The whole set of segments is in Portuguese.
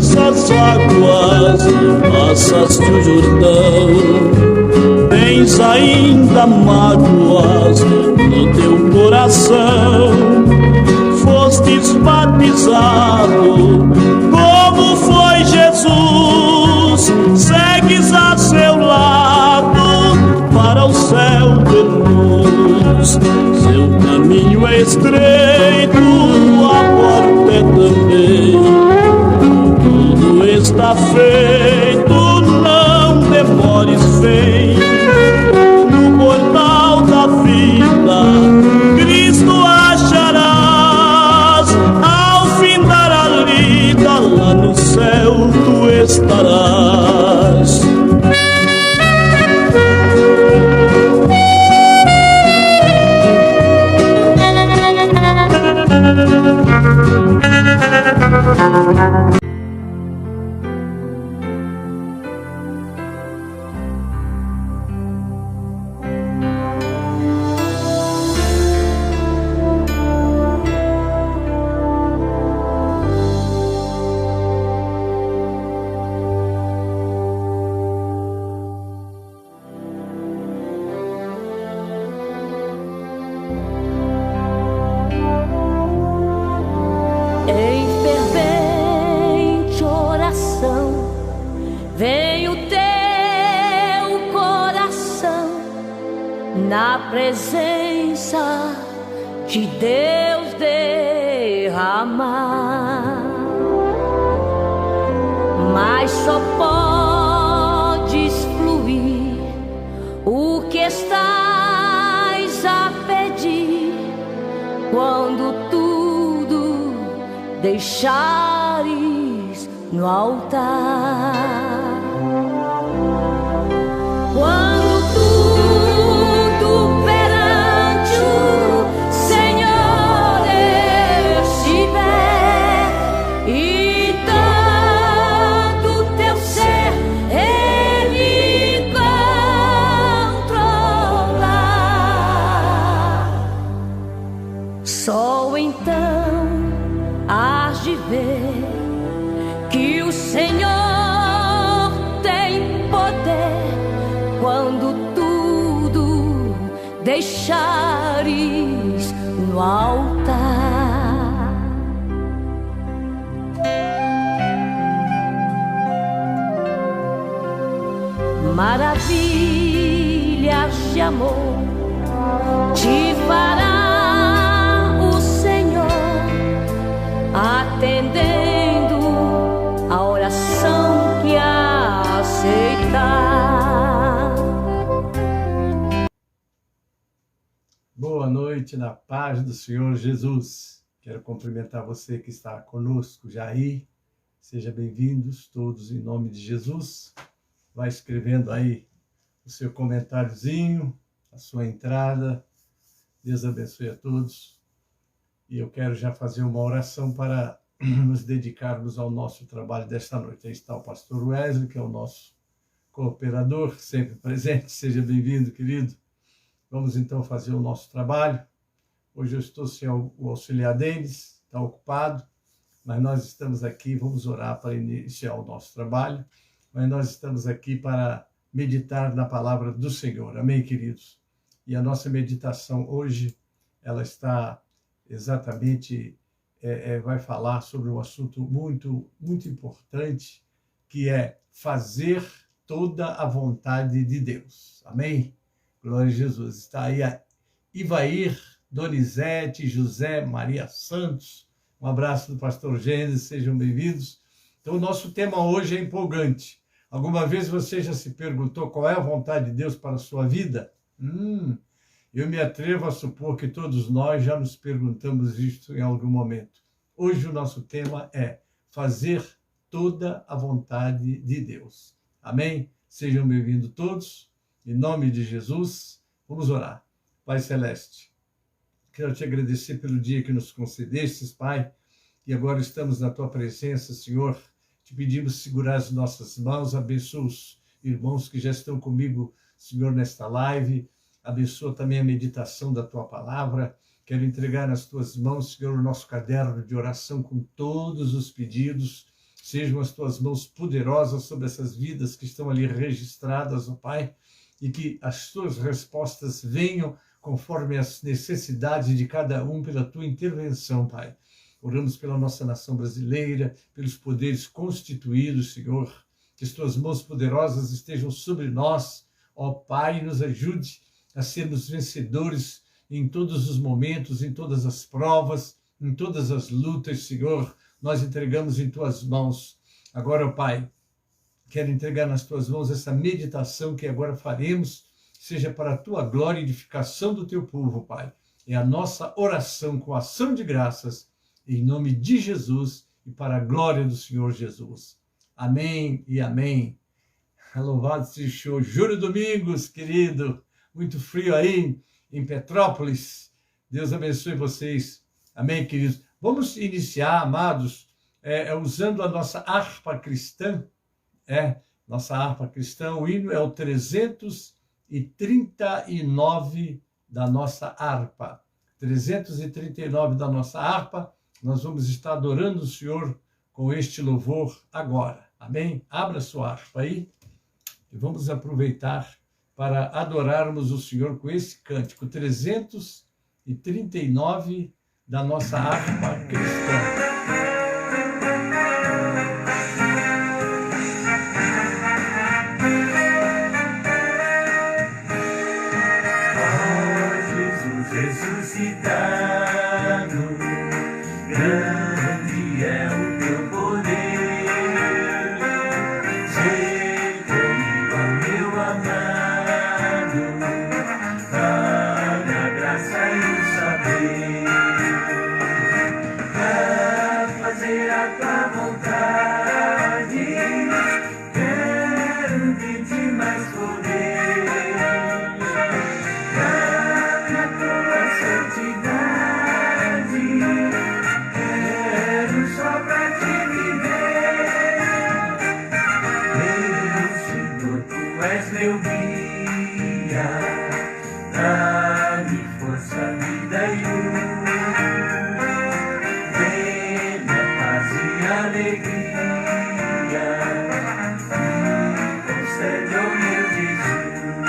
as águas, passaste o Jordão. Tens ainda mágoas no teu coração. Fostes batizado, como foi Jesus. Segues a seu lado para o céu de luz. Seu caminho é estreito, a porta é também. Tudo está feito, não demores, vem. No portal da vida, Cristo acharás. Ao findar a lida, lá no céu tu estarás. Na presença de Deus derramar, mas só podes fluir o que estás a pedir quando tudo deixares no altar. Só então hás de ver que o Senhor tem poder quando tudo deixares no altar. Maravilhas de amor te fará atendendo a oração que aceitar. Boa noite, na paz do Senhor Jesus. Quero cumprimentar você que está conosco já aí. Sejam bem-vindos todos em nome de Jesus. Vai escrevendo aí o seu comentáriozinho, a sua entrada. Deus abençoe a todos. E eu quero já fazer uma oração para nos dedicarmos ao nosso trabalho desta noite. Aí está o pastor Wesley, que é o nosso cooperador, sempre presente. Seja bem-vindo, querido. Vamos então fazer o nosso trabalho. Hoje eu estou sem o auxiliar deles, está ocupado, mas nós estamos aqui, vamos orar para iniciar o nosso trabalho, mas nós estamos aqui para meditar na palavra do Senhor. Amém, queridos? E a nossa meditação hoje, ela está exatamente, vai falar sobre um assunto muito, muito importante, que é fazer toda a vontade de Deus. Amém? Glória a Jesus. Está aí a Ivair, Donizete, José, Maria Santos. Um abraço do pastor Gênesis, sejam bem-vindos. Então, o nosso tema hoje é empolgante. Alguma vez você já se perguntou qual é a vontade de Deus para a sua vida? Eu me atrevo a supor que todos nós já nos perguntamos isso em algum momento. Hoje o nosso tema é fazer toda a vontade de Deus. Amém? Sejam bem-vindos todos. Em nome de Jesus, vamos orar. Pai Celeste, quero te agradecer pelo dia que nos concedestes, Pai, e agora estamos na tua presença, Senhor. Te pedimos segurar as nossas mãos, abençoa os irmãos que já estão comigo, Senhor, nesta live. Abençoa também a meditação da tua palavra. Quero entregar nas tuas mãos, Senhor, o nosso caderno de oração com todos os pedidos. sejam as tuas mãos poderosas sobre essas vidas que estão ali registradas, ó Pai, e que as tuas respostas venham conforme as necessidades de cada um pela tua intervenção, Pai. Oramos pela nossa nação brasileira, pelos poderes constituídos, Senhor, que as tuas mãos poderosas estejam sobre nós, ó Pai, e nos ajude a sermos vencedores em todos os momentos, em todas as provas, em todas as lutas, Senhor, nós entregamos em tuas mãos. Agora, ó Pai, quero entregar nas tuas mãos essa meditação que agora faremos, seja para a tua glória e edificação do teu povo, Pai. É a nossa oração com ação de graças, em nome de Jesus e para a glória do Senhor Jesus. Amém e amém. Louvado seja o Senhor. Júlio Domingos, querido, muito frio aí em Petrópolis. Deus abençoe vocês. Amém, queridos. Vamos iniciar, amados, usando a nossa harpa cristã. Nossa harpa cristã, o hino é o 339 da nossa harpa. 339 da nossa harpa. Nós vamos estar adorando o Senhor com este louvor agora. Amém? Abra sua harpa aí e vamos aproveitar para adorarmos o Senhor com esse cântico 339 da nossa harpa cristã. Ressuscitado, grande é o teu poder. Sei comigo, meu amado, dá-me a graça e o saber pra fazer a tua vontade. Quero de ti mais poder. Meu guia, dá-me força, vida e luz, venha paz e alegria, me concede, ó meu Jesus,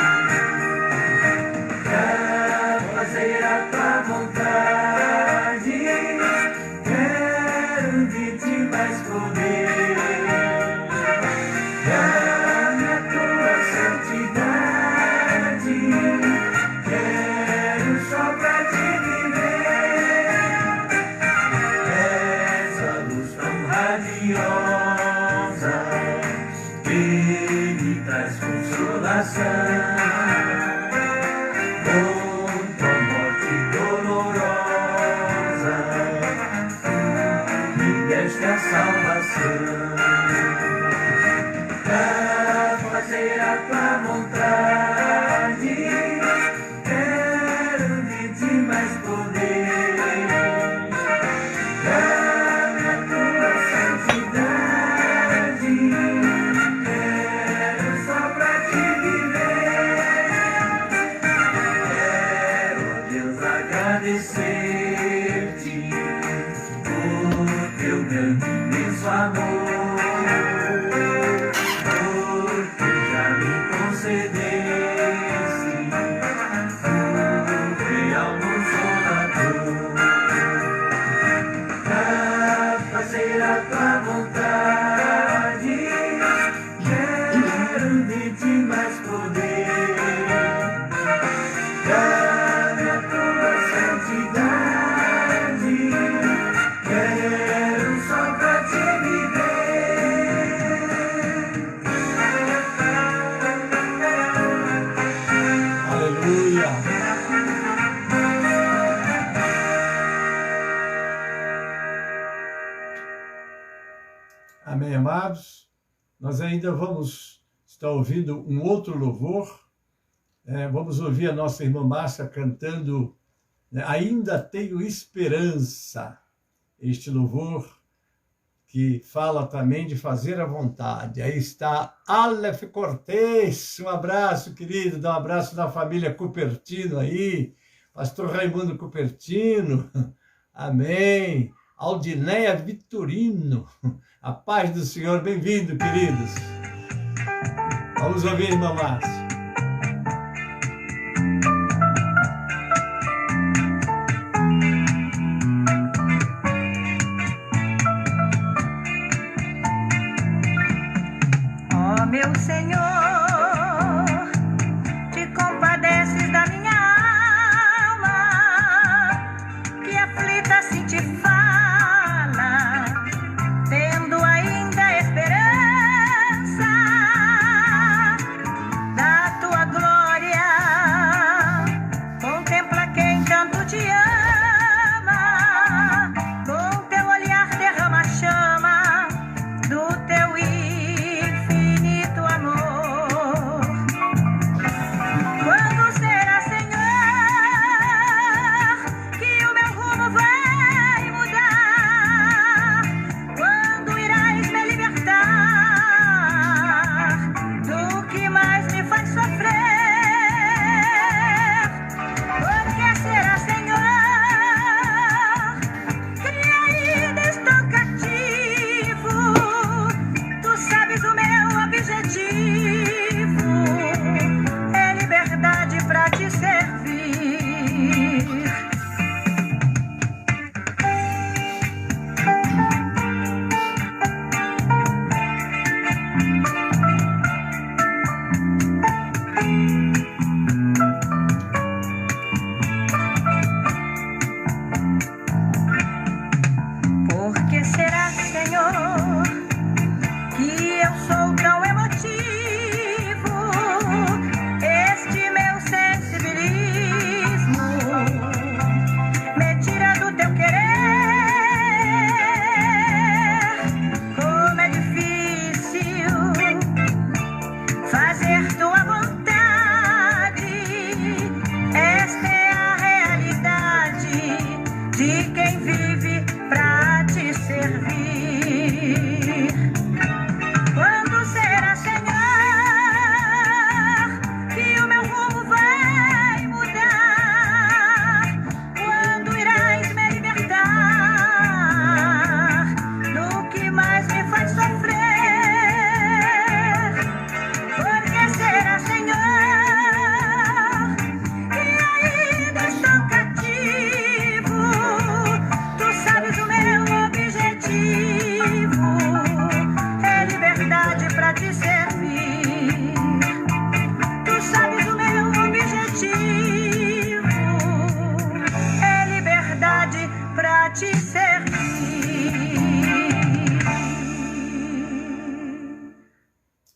pra fazer a tua vontade, quero de ti mais poder. Com tua morte dolorosa, me deste a salvação, pra fazer a tua vontade, quero de ti mais poder, dá-me a tua santidade, quero só pra ti agradecer-te por teu grande imenso amor, porque já me concedeste o real consolador, pra fazer a tua vontade, quero de ti mais poder. Quero só pra te viver. Aleluia. Amém, amados? Nós ainda vamos estar ouvindo um outro louvor. Vamos ouvir a nossa irmã Márcia cantando Ainda Tenho Esperança. Este louvor que fala também de fazer a vontade. Aí está Aleph Cortez. Um abraço, querido. Dá um abraço da família Cupertino aí. Pastor Raimundo Cupertino. Amém. Aldineia Vitorino. A paz do Senhor, bem-vindo, queridos. Vamos ouvir, irmã Márcia. Ó meu Senhor, te compadeces da minha alma, que aflita assim te fala, tendo ainda esperança da tua glória. Contempla quem tanto te ama, com teu olhar derrama a chama do teu infinito amor. Quando será, Senhor, que o meu rumo vai mudar? Quando irás me libertar do que mais me faz sofrer? Por que será, Senhor, que ainda estou cativo? Tu sabes o meu objetivo, é liberdade pra te servir. Por que será, Senhor, que eu sou tão emotivo? Este meu sensibilismo me tira do teu querer. Como é difícil fazer tua vontade. Esta é a realidade de quem vive pra te servir. Quando será, Senhor, que o meu rumo vai mudar? Quando irás me libertar do que mais me faz sofrer? Por que será, Senhor, que ainda estou cativo? Tu sabes o meu objetivo, é liberdade pra te servir. Tu sabes o meu objetivo, é liberdade pra te servir.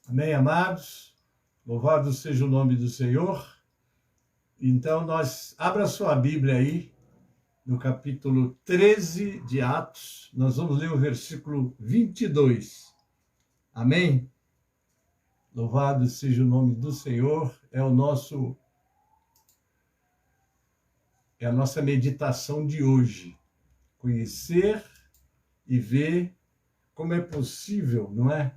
Amém, amados? Louvado seja o nome do Senhor. Então, abra sua Bíblia aí, no capítulo 13 de Atos. Nós vamos ler o versículo 22. Amém? Louvado seja o nome do Senhor. É a nossa meditação de hoje. Conhecer e ver como é possível, não é?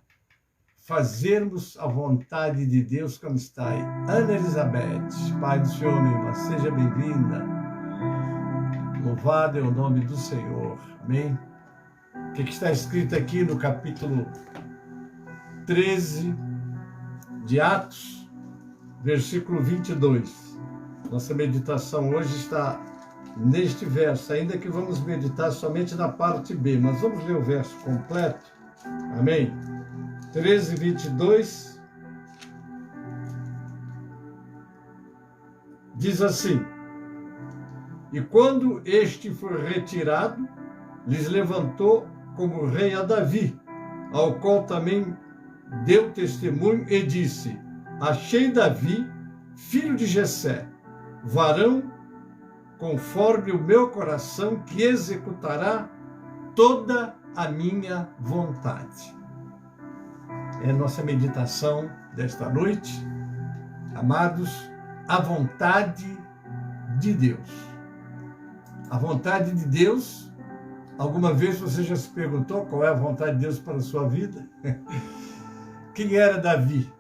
Fazermos a vontade de Deus como está aí. Ana Elizabeth, Pai do Senhor, minha irmã, seja bem-vinda. Louvado é o nome do Senhor. Amém? O que está escrito aqui no capítulo 13 de Atos, versículo 22. Nossa meditação hoje está neste verso, ainda que vamos meditar somente na parte B, mas vamos ler o verso completo. Amém? 13, 22. Diz assim: e quando este foi retirado, lhes levantou como rei a Davi, ao qual também deu testemunho e disse: achei Davi, filho de Jessé, varão conforme o meu coração, que executará toda a minha vontade. É a nossa meditação desta noite. Amados, a vontade de Deus. A vontade de Deus, alguma vez você já se perguntou qual é a vontade de Deus para a sua vida? Quem era Davi?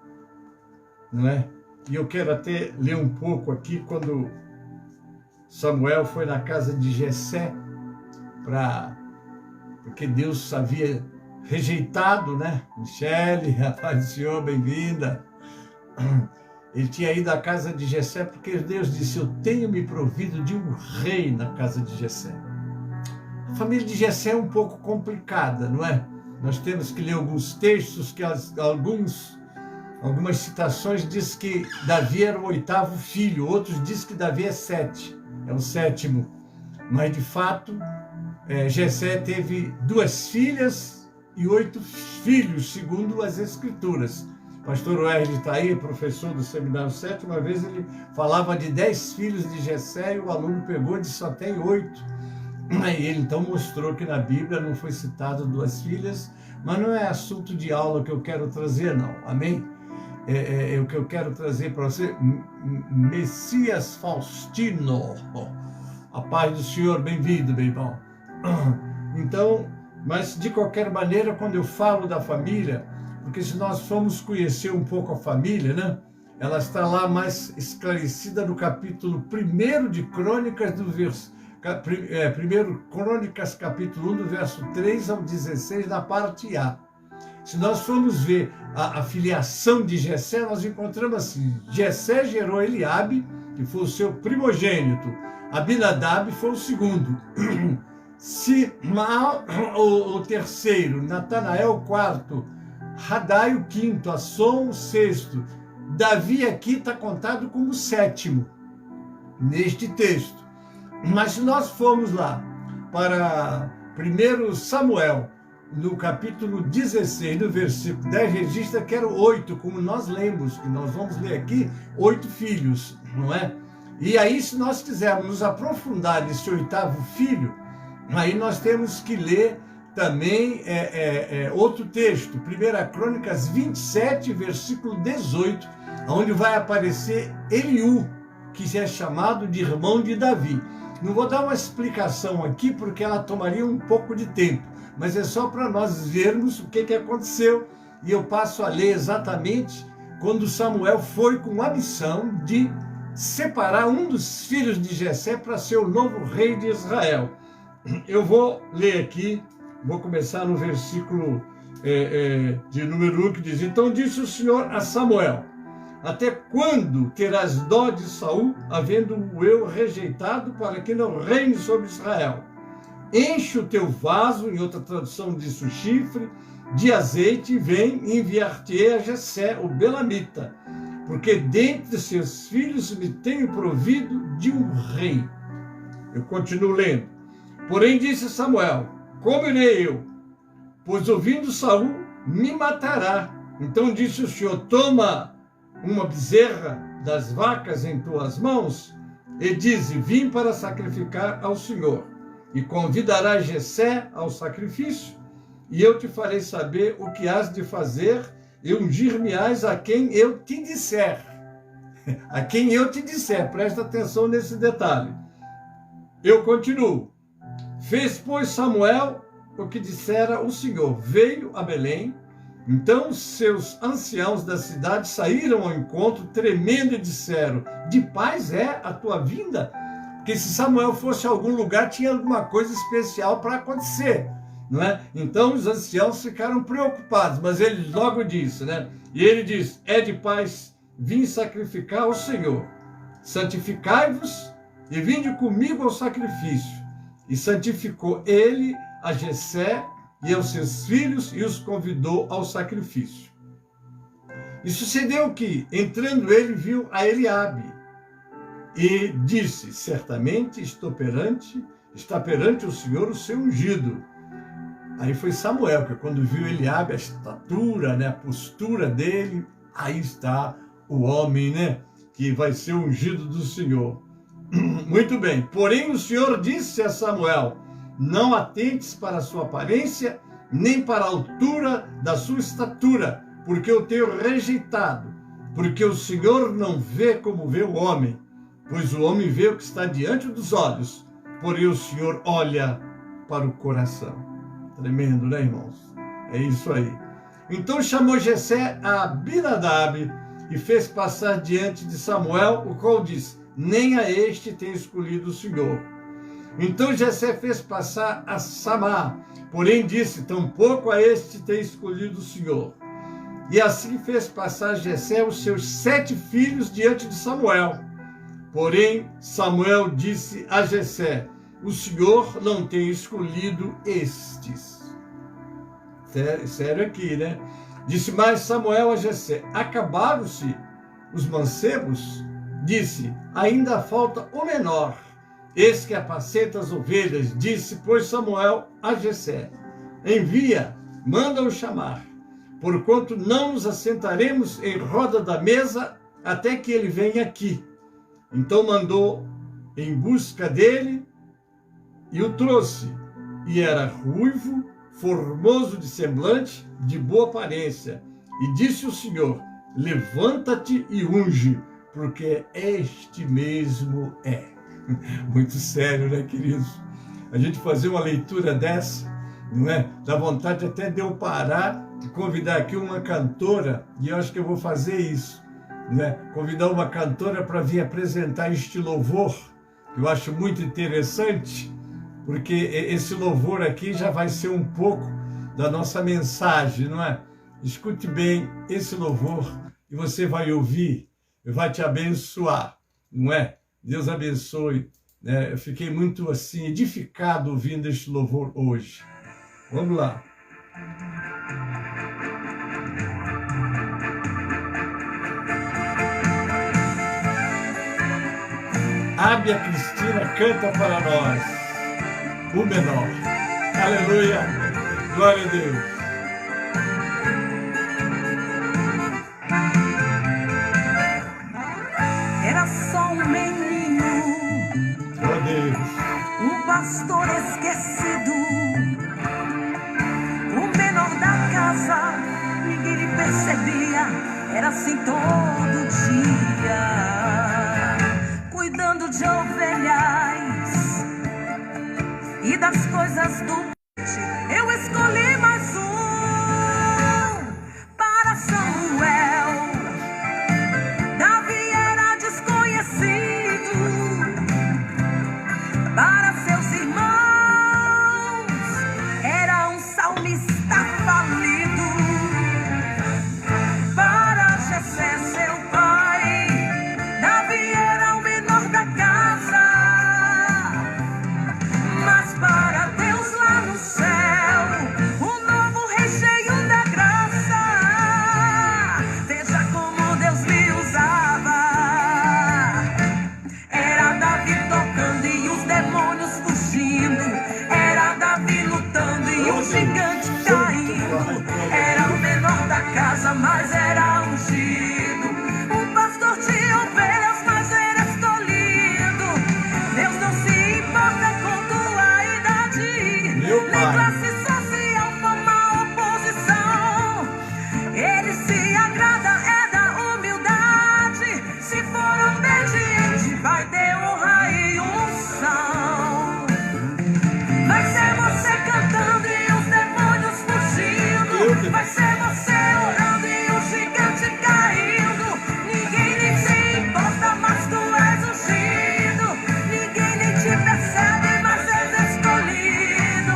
Não é? E eu quero até ler um pouco aqui, quando Samuel foi na casa de Jessé para porque Deus havia rejeitado, né? Michele, a paz do Senhor, bem-vinda. Ele tinha ido à casa de Jessé porque Deus disse: eu tenho me provido de um rei na casa de Jessé. A família de Jessé é um pouco complicada, não é? Nós temos que ler alguns textos que algumas citações diz que Davi era o 8º filho, outros dizem que Davi é o 7º. Mas de fato, Jessé teve 2 filhas e 8 filhos, segundo as Escrituras. Pastor Wesley está aí, professor do Seminário 7, uma vez ele falava de 10 filhos de Jessé e o aluno pegou e disse: só tem 8. E ele então mostrou que na Bíblia não foi citado 2 filhas, mas não é assunto de aula que eu quero trazer, não. Amém? O que eu quero trazer para você, Messias Faustino. A paz do Senhor, bem-vindo, meu irmão. Então, mas de qualquer maneira, quando eu falo da família, porque se nós formos conhecer um pouco a família, né? Ela está lá mais esclarecida no capítulo 1 de Crônicas, do verso 1 Crônicas, capítulo 1, do verso 3 ao 16, na parte A. Se nós formos ver a filiação de Jessé, nós encontramos assim: Jessé gerou Eliabe, que foi o seu primogênito, Abinadab foi o segundo, Simal o terceiro, Natanael o quarto, Radai o quinto, Assom o sexto. Davi aqui está contado como o 7º neste texto. Mas se nós formos lá para 1 Samuel, no capítulo 16, no versículo 10, registra que eram 8, como nós lemos, que nós vamos ler aqui, 8 filhos, não é? E aí, se nós quisermos nos aprofundar nesse 8º filho, aí nós temos que ler também outro texto, 1 Crônicas 27, versículo 18, onde vai aparecer Eliú, que é chamado de irmão de Davi. Não vou dar uma explicação aqui, porque ela tomaria um pouco de tempo, mas é só para nós vermos o que aconteceu, e eu passo a ler exatamente quando Samuel foi com a missão de separar um dos filhos de Jessé para ser o novo rei de Israel. Eu vou ler aqui, vou começar no versículo de número 1, que diz: então disse o Senhor a Samuel: até quando terás dó de Saul, havendo-o eu rejeitado, para que não reine sobre Israel? Enche o teu vaso, em outra tradução diz o chifre, de azeite, e vem enviar-te-ei a Jessé, o belamita, porque dentre seus filhos me tenho provido de um rei. Eu continuo lendo. Porém disse Samuel: como irei eu? Pois ouvindo Saul, me matará. Então disse o Senhor: toma uma bezerra das vacas em tuas mãos, e dize: vim para sacrificar ao Senhor, e convidarás Jessé ao sacrifício, e eu te farei saber o que has de fazer, e ungir-me-ás a quem eu te disser. A quem eu te disser, presta atenção nesse detalhe. Eu continuo. Fez, pois, Samuel o que dissera o Senhor, veio a Belém. Então seus anciãos da cidade saíram ao encontro, tremendo, e disseram: de paz é a tua vinda? Porque se Samuel fosse a algum lugar, tinha alguma coisa especial para acontecer, não é? Então os anciãos ficaram preocupados, mas ele logo disse, né? E ele diz: é de paz, vim sacrificar ao Senhor. Santificai-vos e vinde comigo ao sacrifício. E santificou ele a Jessé e aos seus filhos, e os convidou ao sacrifício. E sucedeu que, entrando ele, viu a Eliabe, e disse: certamente está perante o Senhor o seu ungido. Aí foi Samuel, que quando viu Eliabe, a estatura, né, a postura dele, aí está o homem, né, que vai ser ungido do Senhor. Muito bem. Porém o Senhor disse a Samuel: não atentes para a sua aparência, nem para a altura da sua estatura, porque eu tenho rejeitado. Porque o Senhor não vê como vê o homem, pois o homem vê o que está diante dos olhos, porém o Senhor olha para o coração. Tremendo, né, irmãos? É isso aí. Então chamou Jessé a Abinadab e fez passar diante de Samuel, o qual disse: nem a este tem escolhido o Senhor. Então Jessé fez passar a Samá, porém disse, tampouco a este tem escolhido o Senhor. E assim fez passar Jessé os seus 7 filhos diante de Samuel. Porém Samuel disse a Jessé, o Senhor não tem escolhido estes. Sério aqui, né? Disse mais Samuel a Jessé, acabaram-se os mancebos? Disse, ainda falta o menor, esse que apacenta as ovelhas. Disse, pois, Samuel a Jessé, envia, manda-o chamar, porquanto não nos assentaremos em roda da mesa até que ele venha aqui. Então mandou em busca dele e o trouxe. E era ruivo, formoso de semblante, de boa aparência. E disse o Senhor, levanta-te e unge, porque este mesmo é. Muito sério, né, queridos? A gente fazer uma leitura dessa, não é? Dá vontade até de eu parar e convidar aqui uma cantora, e eu acho que eu vou fazer isso, né? Convidar uma cantora para vir apresentar este louvor, que eu acho muito interessante, porque esse louvor aqui já vai ser um pouco da nossa mensagem, não é? Escute bem esse louvor e você vai ouvir, vai te abençoar, não é? Deus abençoe, né? Eu fiquei muito assim edificado ouvindo este louvor hoje. Vamos lá. Ábia Cristina canta para nós o menor. Aleluia, glória a Deus. Era só um menino, Oh Deus, um pastor esquecido, o menor da casa, ninguém lhe percebia, era assim todo dia, cuidando de ovelhas e das coisas do leite. Eu escolhi mais um para Samuel. Davi era desconhecido para seus irmãos, era um salmista falido. Para Jessé, seu pai, Davi era o menor da casa, mas para Deus lá no céu, o novo rei cheio da graça. Veja como Deus lhe usava. Era Davi tocando e os demônios fugindo, era Davi lutando e o gigante caindo. Era o menor da casa, mas era ungido, um pastor de ovelhas, mas era escolhido. Deus não se importa com tua idade, Meu nem Pai. classe social, fama, oposição. Ele se agrada é da humildade. Se for obediente, vai ter honra e unção. Vai ser você cantando e os demônios fugindo. Vai ser você orando e o gigante caindo. Ninguém nem se importa, mas tu és ungido. Ninguém nem te percebe, mas és escolhido.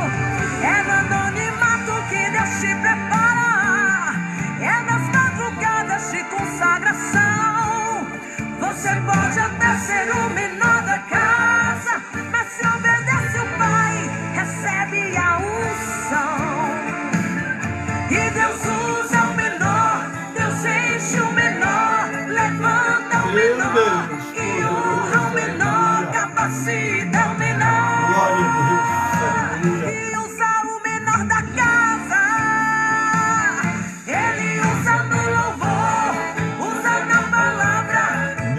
É no anonimato que Deus te prepara, é nas madrugadas de consagração. Você pode até ser o menor da casa, mas se obedece o Pai, recebe a unção. E Deus usa o menor, Deus enche o menor, levanta o Meu menor Deus, e honra o menor, capacita o menor. glória a Deus, aleluia. E usa o menor da casa, ele usa no louvor, usa na palavra,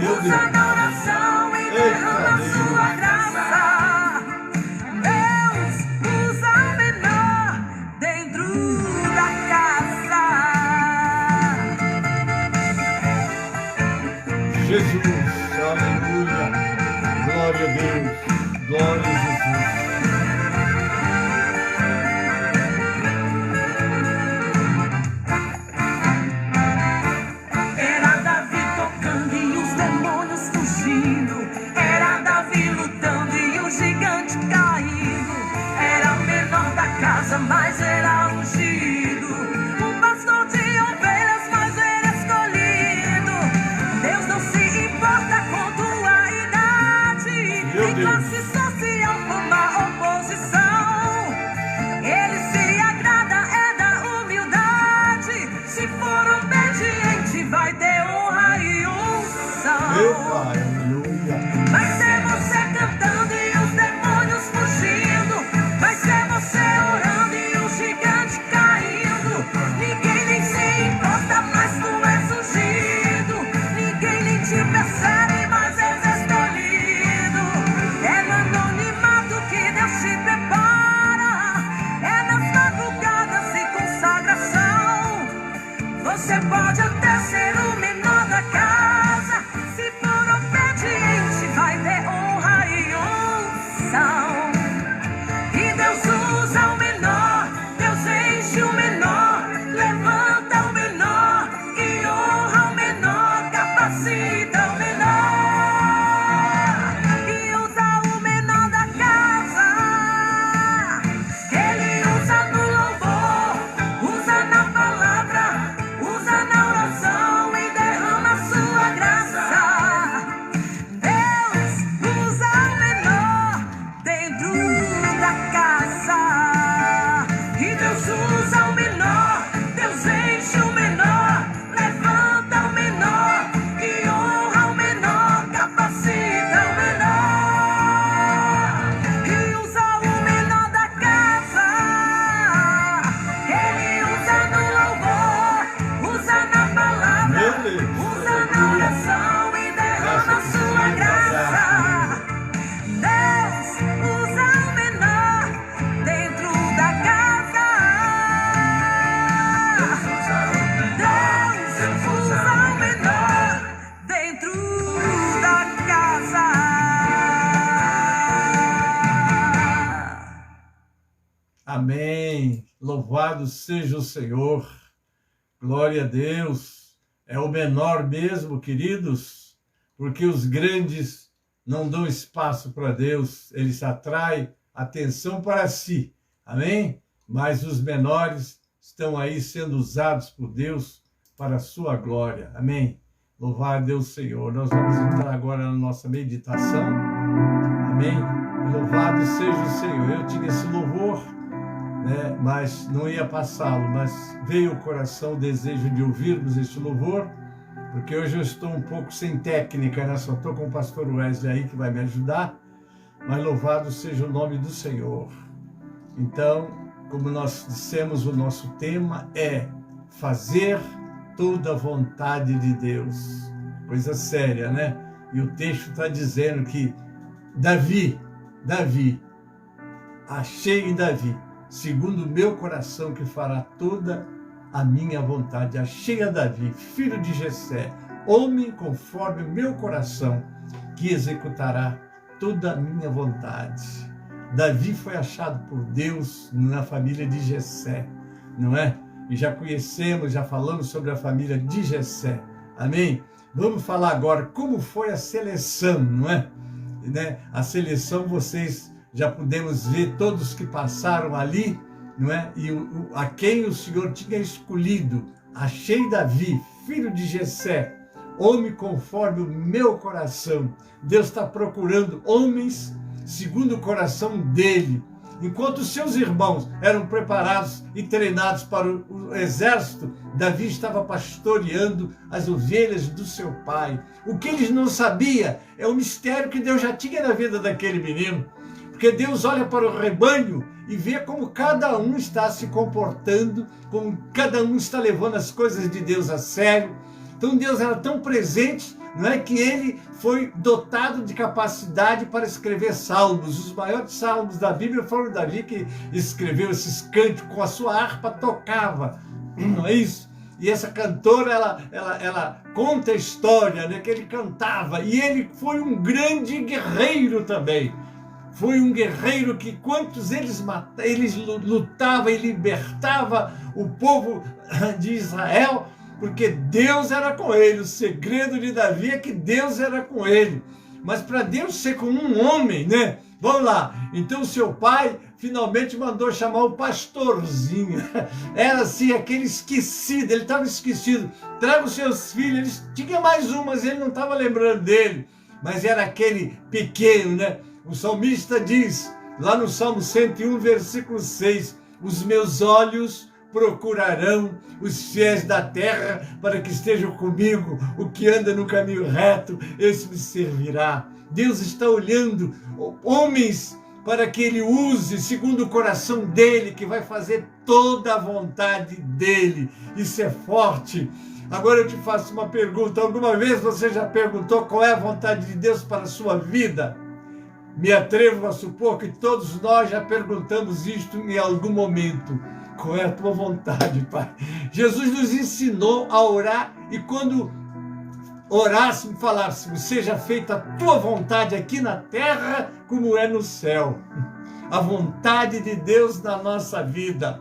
Meu usa Deus. na oração e Eita derrama Deus. sua graça. Deus usa o menor dentro da casa. Jesus, aleluia, glória a Deus, glória a Jesus. Era Davi tocando e os demônios fugindo, era Davi lutando e o gigante vai ter honra e unção. Meu Pai, aleluia. Vai ser você cantando e os demônios fugindo. Vai ser você orando e o gigante caindo. Ninguém nem se importa, mas tu és ungido. Ninguém nem te percebe, mas és escolhido. É no anonimato que Deus te prepara. É nas madrugadas e consagração. Você pode até ser o menor da casa. Se for obediente, vai ter honra e unção. E Deus usa o menor, Deus enche o menor, levanta o menor e honra o menor, capacita o menor. E usa o menor da casa. Ele usa no louvor, usa na palavra, usa na oração e derrama a sua graça. Deus usa o menor dentro da casa. E Deus usa o menor, Deus enche o menor, levanta o menor e honra o menor, capacita o menor. E usa o menor da casa. Ele usa no louvor, usa na palavra, Meu Deus. usa na oração e derrama a sua graça. Deus usa o menor dentro da casa. Deus usa o menor dentro da casa. Amém. Louvado seja o Senhor. Glória a Deus. É o menor mesmo, queridos, porque os grandes não dão espaço para Deus, eles atraem atenção para si. Amém? Mas os menores estão aí sendo usados por Deus para a sua glória. Amém? Louvar a Deus, Senhor. Nós vamos entrar agora na nossa meditação. Amém? E louvado seja o Senhor. Eu tinha esse louvor, né, mas não ia passá-lo, mas veio o coração o desejo de ouvirmos este louvor, porque hoje eu estou um pouco sem técnica, né? Só estou com o pastor Wesley aí que vai me ajudar, mas louvado seja o nome do Senhor. Então, como nós dissemos, o nosso tema é fazer toda a vontade de Deus. Coisa séria, né? E o texto está dizendo que Davi, achei em Davi, segundo o meu coração, que fará toda a minha vontade. Achei a Davi, filho de Jessé, homem conforme o meu coração, que executará toda a minha vontade. Davi foi achado por Deus na família de Jessé, não é? E já conhecemos, já falamos sobre a família de Jessé. Amém? Vamos falar agora como foi a seleção, não é? Né? A seleção, vocês já podemos ver todos que passaram ali, não é? E a quem o Senhor tinha escolhido. Achei Davi, filho de Jessé, homem conforme o meu coração. Deus está procurando homens segundo o coração dele. Enquanto seus irmãos eram preparados e treinados para o exército, Davi estava pastoreando as ovelhas do seu pai. O que eles não sabiam é o mistério que Deus já tinha na vida daquele menino. Porque Deus olha para o rebanho e vê como cada um está se comportando, como cada um está levando as coisas de Deus a sério. Então Deus era tão presente, não é, que ele foi dotado de capacidade para escrever salmos. Os maiores salmos da Bíblia foram Davi que escreveu esses cânticos, com a sua harpa tocava, não é isso? E essa cantora, ela conta a história, né, que ele cantava, e ele foi um grande guerreiro também. Foi um guerreiro que, quantos eles lutava e libertava o povo de Israel, porque Deus era com ele. O segredo de Davi é que Deus era com ele. Mas para Deus ser como um homem, né? Vamos lá. Então seu pai finalmente mandou chamar o pastorzinho. Era assim, aquele esquecido, ele estava esquecido. Traga os seus filhos. Ele tinha mais um, mas ele não estava lembrando dele. Mas era aquele pequeno, né? O salmista diz, lá no Salmo 101, versículo 6, os meus olhos procurarão os fiéis da terra para que estejam comigo. O que anda no caminho reto, esse me servirá. Deus está olhando homens para que ele use segundo o coração dele, que vai fazer toda a vontade dele. Isso é forte. Agora eu te faço uma pergunta. Alguma vez você já perguntou qual é a vontade de Deus para a sua vida? Me atrevo a supor que todos nós já perguntamos isto em algum momento. Qual é a tua vontade, Pai? Jesus nos ensinou a orar, e quando orássemos, falássemos, seja feita a tua vontade aqui na terra como é no céu. A vontade de Deus na nossa vida.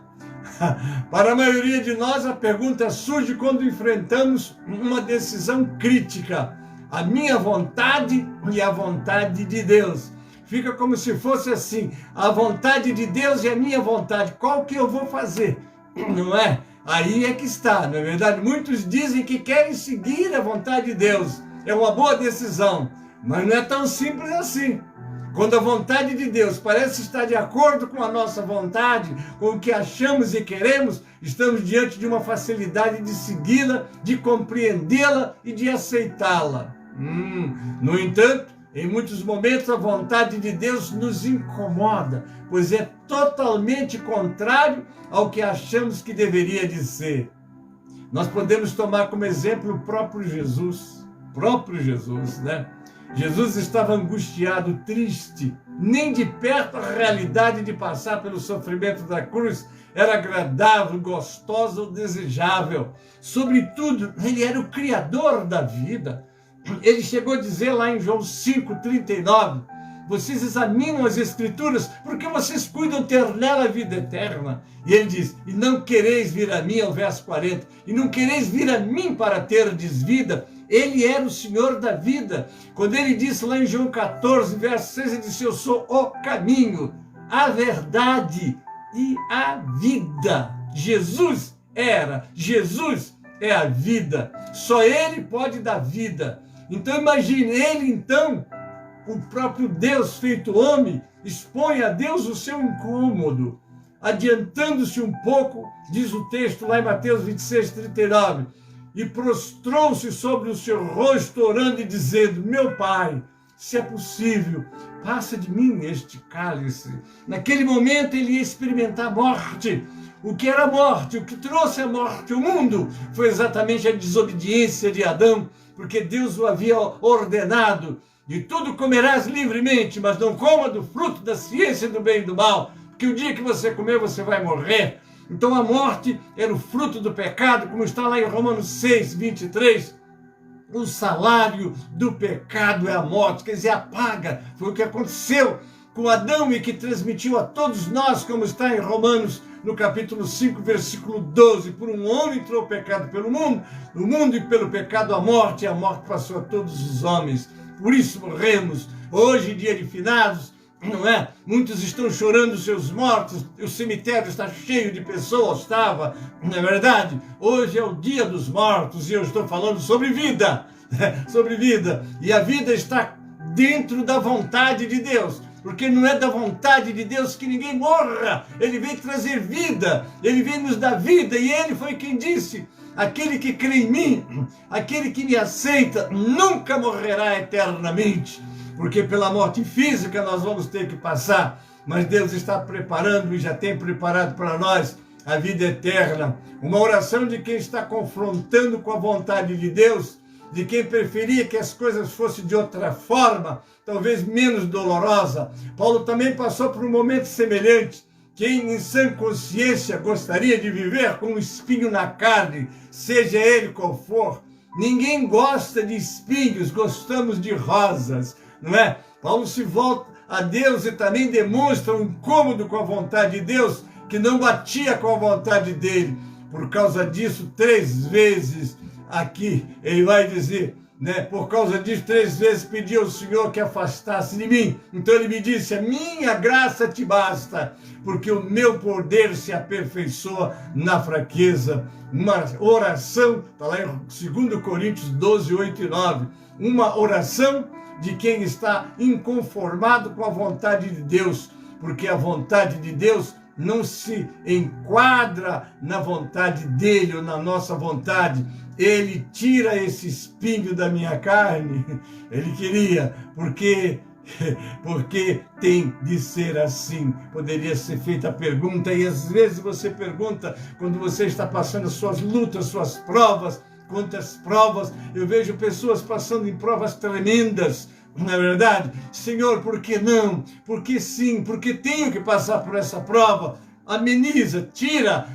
Para a maioria de nós, a pergunta surge quando enfrentamos uma decisão crítica. A minha vontade e a vontade de Deus. Fica como se fosse assim, a vontade de Deus e a minha vontade. Qual que eu vou fazer? Não é? Aí é que está, não é verdade? Muitos dizem que querem seguir a vontade de Deus. É uma boa decisão, mas não é tão simples assim. Quando a vontade de Deus parece estar de acordo com a nossa vontade, com o que achamos e queremos, estamos diante de uma facilidade de segui-la, de compreendê-la e de aceitá-la. No entanto, em muitos momentos a vontade de Deus nos incomoda, pois é totalmente contrário ao que achamos que deveria de ser. Nós podemos tomar como exemplo o próprio Jesus, né? Jesus estava angustiado, triste, nem de perto a realidade de passar pelo sofrimento da cruz era agradável, gostosa ou desejável. Sobretudo, ele era o Criador da vida. Ele chegou a dizer lá em João 5,39, vocês examinam as Escrituras porque vocês cuidam ter nela a vida eterna. E ele diz, e não quereis vir a mim, ao verso 40, e não quereis vir a mim para terdes vida. Ele era o Senhor da vida. Quando ele disse lá em João 14, verso 6, ele disse, eu sou o caminho, a verdade e a vida. Jesus é a vida. Só ele pode dar vida. Então imagine, o próprio Deus feito homem, expõe a Deus o seu incômodo. Adiantando-se um pouco, diz o texto lá em Mateus 26:39, e prostrou-se sobre o seu rosto, orando e dizendo, meu Pai, se é possível, passa de mim este cálice. Naquele momento ele ia experimentar a morte. O que era a morte? O que trouxe a morte ao mundo foi exatamente a desobediência de Adão, porque Deus o havia ordenado, de tudo comerás livremente, mas não coma do fruto da ciência do bem e do mal, porque o dia que você comer, você vai morrer. Então a morte era o fruto do pecado, como está lá em Romanos 6:23. O salário do pecado é a morte, quer dizer, a paga. Foi o que aconteceu com Adão e que transmitiu a todos nós, como está em Romanos, no capítulo 5, versículo 12. Por um homem entrou o pecado pelo mundo, no mundo e pelo pecado a morte passou a todos os homens. Por isso morremos. Hoje, dia de finados, não é? Muitos estão chorando seus mortos, o cemitério está cheio de pessoas, estava, não é verdade? Hoje é o dia dos mortos e eu estou falando sobre vida, sobre vida. E a vida está dentro da vontade de Deus, porque não é da vontade de Deus que ninguém morra. Ele veio trazer vida, ele veio nos dar vida, e ele foi quem disse, aquele que crê em mim, aquele que me aceita, nunca morrerá eternamente. Porque pela morte física nós vamos ter que passar, mas Deus está preparando e já tem preparado para nós a vida eterna. Uma oração de quem está confrontando com a vontade de Deus, de quem preferia que as coisas fossem de outra forma, talvez menos dolorosa. Paulo também passou por um momento semelhante. Quem em sã consciência gostaria de viver com um espinho na carne, seja ele qual for? Ninguém gosta de espinhos, gostamos de rosas. Não é? Paulo se volta a Deus e também demonstra um incômodo com a vontade de Deus, que não batia com a vontade dele. Por causa disso, 3 vezes aqui, ele vai dizer, né? Por causa disso, 3 vezes pedi ao Senhor que afastasse de mim. Então ele me disse, a minha graça te basta, porque o meu poder se aperfeiçoa na fraqueza. Uma oração, está lá em 2 Coríntios 12, 8 e 9. Uma oração de quem está inconformado com a vontade de Deus, porque a vontade de Deus não se enquadra na vontade dele ou na nossa vontade, ele tira esse espinho da minha carne. Ele queria, porque tem de ser assim. Poderia ser feita a pergunta, e às vezes você pergunta, quando você está passando suas lutas, suas provas. Quantas provas, eu vejo pessoas passando em provas tremendas, não é verdade? Senhor, por que não? Por que sim? Por que tenho que passar por essa prova? Ameniza, tira.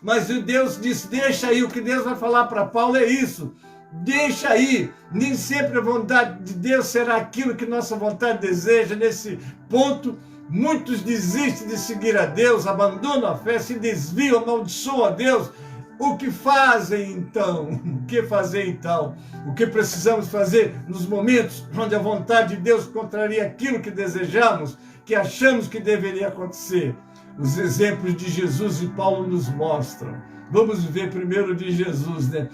Mas Deus disse, deixa aí, o que Deus vai falar para Paulo é isso. Deixa aí, nem sempre a vontade de Deus será aquilo que nossa vontade deseja. Nesse ponto, muitos desistem de seguir a Deus, abandonam a fé, se desviam, amaldiçoam a Deus. O que fazem então? O que fazer então? O que precisamos fazer nos momentos onde a vontade de Deus contraria aquilo que desejamos, que achamos que deveria acontecer? Os exemplos de Jesus e Paulo nos mostram. Vamos ver primeiro de Jesus, né?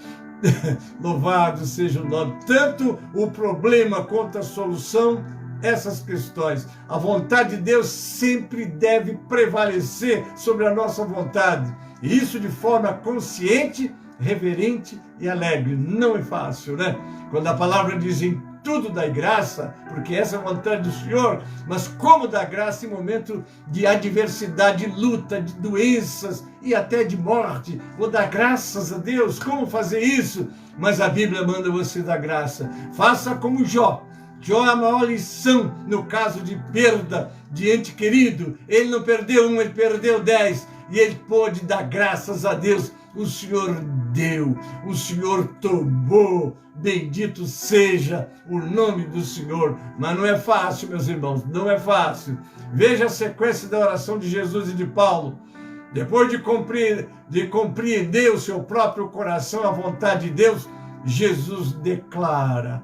Louvado seja o nome. Tanto o problema quanto a solução, essas questões. A vontade de Deus sempre deve prevalecer sobre a nossa vontade. E isso de forma consciente, reverente e alegre. Não é fácil, né? Quando a palavra diz em tudo dai graça, porque essa é a vontade do Senhor, mas como dar graça em momento de adversidade, de luta, de doenças e até de morte? Vou dar graças a Deus. Como fazer isso? Mas a Bíblia manda você dar graça. Faça como Jó. Jó é a maior lição no caso de perda de ente querido. Ele não perdeu 1, ele perdeu 10. E ele pôde dar graças a Deus. O Senhor deu, o Senhor tomou. Bendito seja o nome do Senhor. Mas não é fácil, meus irmãos, não é fácil. Veja a sequência da oração de Jesus e de Paulo. Depois de compreender o seu próprio coração, a vontade de Deus, Jesus declara: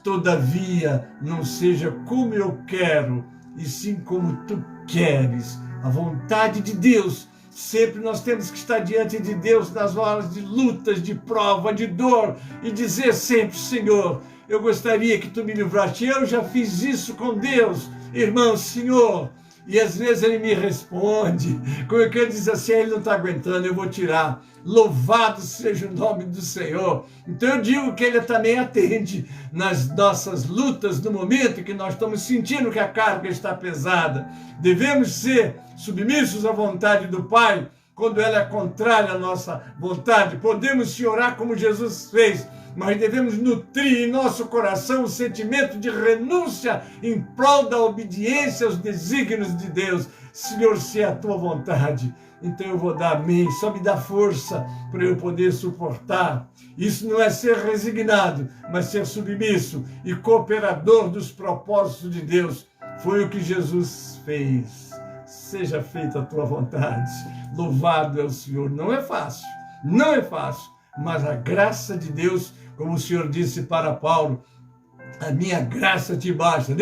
todavia, não seja como eu quero, e sim como tu queres. A vontade de Deus. Sempre nós temos que estar diante de Deus nas horas de lutas, de prova, de dor, e dizer sempre: Senhor, eu gostaria que tu me livraste. Eu já fiz isso com Deus, irmão, Senhor. E às vezes ele me responde, como é que ele diz assim: ele não está aguentando, eu vou tirar. Louvado seja o nome do Senhor. Então eu digo que ele também atende nas nossas lutas, no momento que nós estamos sentindo que a carga está pesada. Devemos ser submissos à vontade do Pai, quando ela é contrária à nossa vontade. Podemos sim orar como Jesus fez, mas devemos nutrir em nosso coração o sentimento de renúncia em prol da obediência aos desígnios de Deus. Senhor, se é a tua vontade, então eu vou dar amém. Só me dá força para eu poder suportar. Isso não é ser resignado, mas ser submisso e cooperador dos propósitos de Deus. Foi o que Jesus fez. Seja feita a tua vontade. Louvado é o Senhor. Não é fácil, não é fácil, mas a graça de Deus, como o Senhor disse para Paulo, a minha graça te basta.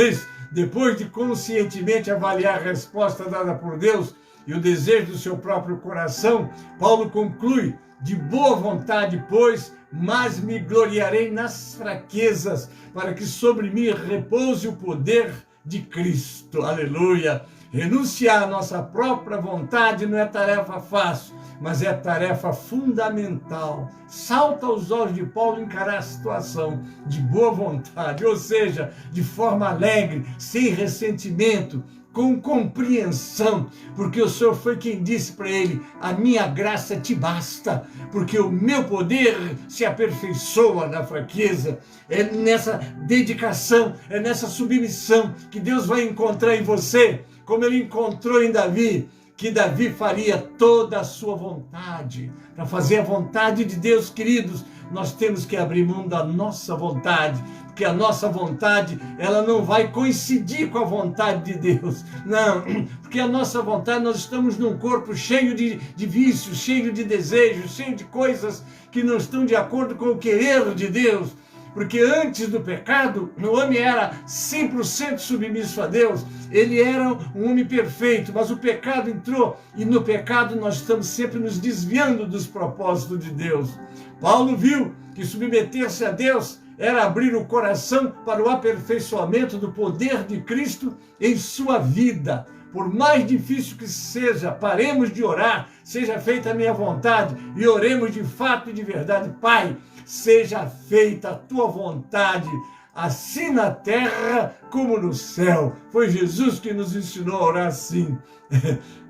Depois de conscientemente avaliar a resposta dada por Deus e o desejo do seu próprio coração, Paulo conclui: de boa vontade, pois, mas me gloriarei nas fraquezas, para que sobre mim repouse o poder de Cristo. Aleluia! Renunciar à nossa própria vontade não é tarefa fácil, mas é tarefa fundamental. Salta aos olhos de Paulo encarar a situação de boa vontade, ou seja, de forma alegre, sem ressentimento, com compreensão, porque o Senhor foi quem disse para ele: a minha graça te basta, porque o meu poder se aperfeiçoa na fraqueza. É nessa dedicação, é nessa submissão que Deus vai encontrar em você, como ele encontrou em Davi, que Davi faria toda a sua vontade. Para fazer a vontade de Deus, queridos, nós temos que abrir mão da nossa vontade, porque a nossa vontade, ela não vai coincidir com a vontade de Deus. Não, porque a nossa vontade, nós estamos num corpo cheio de vícios, cheio de desejos, cheio de coisas que não estão de acordo com o querer de Deus. Porque antes do pecado, o homem era 100% submisso a Deus, ele era um homem perfeito, mas o pecado entrou, e no pecado nós estamos sempre nos desviando dos propósitos de Deus. Paulo viu que submeter-se a Deus era abrir o coração para o aperfeiçoamento do poder de Cristo em sua vida. por mais difícil que seja, paremos de orar, seja feita a minha vontade e oremos de fato e de verdade. Pai, seja feita a tua vontade, assim na terra como no céu. Foi Jesus que nos ensinou a orar assim.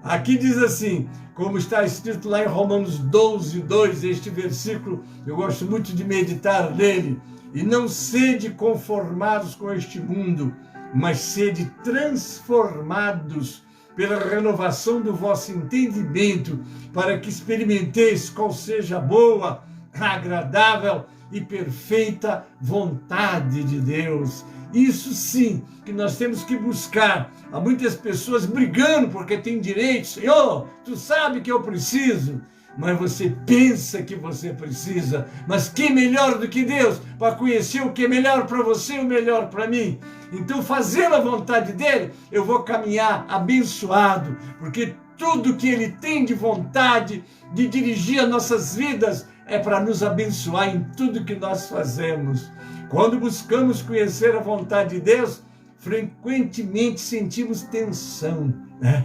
Aqui diz assim, como está escrito lá em Romanos 12, 2, este versículo, eu gosto muito de meditar nele. E não sede conformados com este mundo, mas sede transformados pela renovação do vosso entendimento, para que experimenteis qual seja a boa, agradável e perfeita vontade de Deus. Isso sim que nós temos que buscar. Há muitas pessoas brigando porque tem direito. Senhor, tu sabe que eu preciso. Mas você pensa que você precisa. Mas quem melhor do que Deus para conhecer o que é melhor para você e o melhor para mim? Então, fazendo a vontade dele, eu vou caminhar abençoado, porque tudo que ele tem de vontade de dirigir as nossas vidas é para nos abençoar em tudo que nós fazemos. Quando buscamos conhecer a vontade de Deus, frequentemente sentimos tensão, né?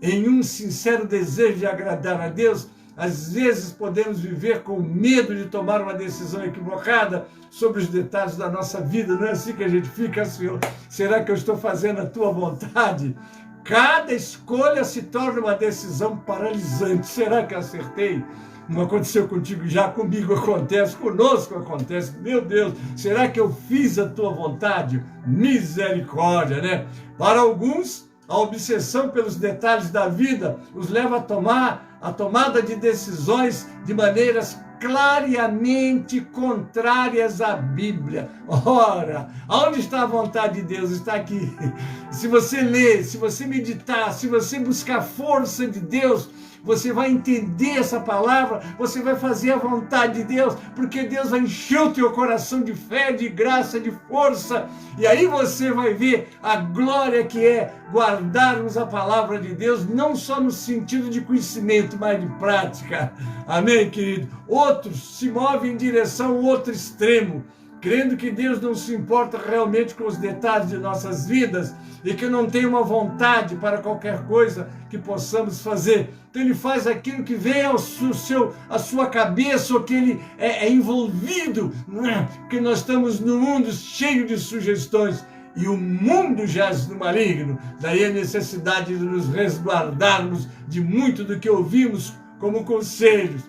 Em um sincero desejo de agradar a Deus, às vezes podemos viver com medo de tomar uma decisão equivocada sobre os detalhes da nossa vida. Não é assim que a gente fica, Senhor? Será que eu estou fazendo a tua vontade? Cada escolha se torna uma decisão paralisante. Será que eu acertei? Não aconteceu contigo já, comigo acontece, conosco acontece. Meu Deus, será que eu fiz a tua vontade? Misericórdia, né? Para alguns, a obsessão pelos detalhes da vida os leva a tomar a tomada de decisões de maneiras clariamente contrárias à Bíblia. Ora, aonde está a vontade de Deus? Está aqui. Se você ler, se você meditar, se você buscar a força de Deus, você vai entender essa palavra, você vai fazer a vontade de Deus, porque Deus vai encher o teu coração de fé, de graça, de força, e aí você vai ver a glória que é guardarmos a palavra de Deus, não só no sentido de conhecimento, mas de prática. Amém, querido? Outros se movem em direção ao outro extremo, crendo que Deus não se importa realmente com os detalhes de nossas vidas e que não tem uma vontade para qualquer coisa que possamos fazer. Então ele faz aquilo que vem à sua cabeça, ou que ele é envolvido, porque nós estamos num mundo cheio de sugestões e o mundo jaz no maligno. Daí a necessidade de nos resguardarmos de muito do que ouvimos como conselhos.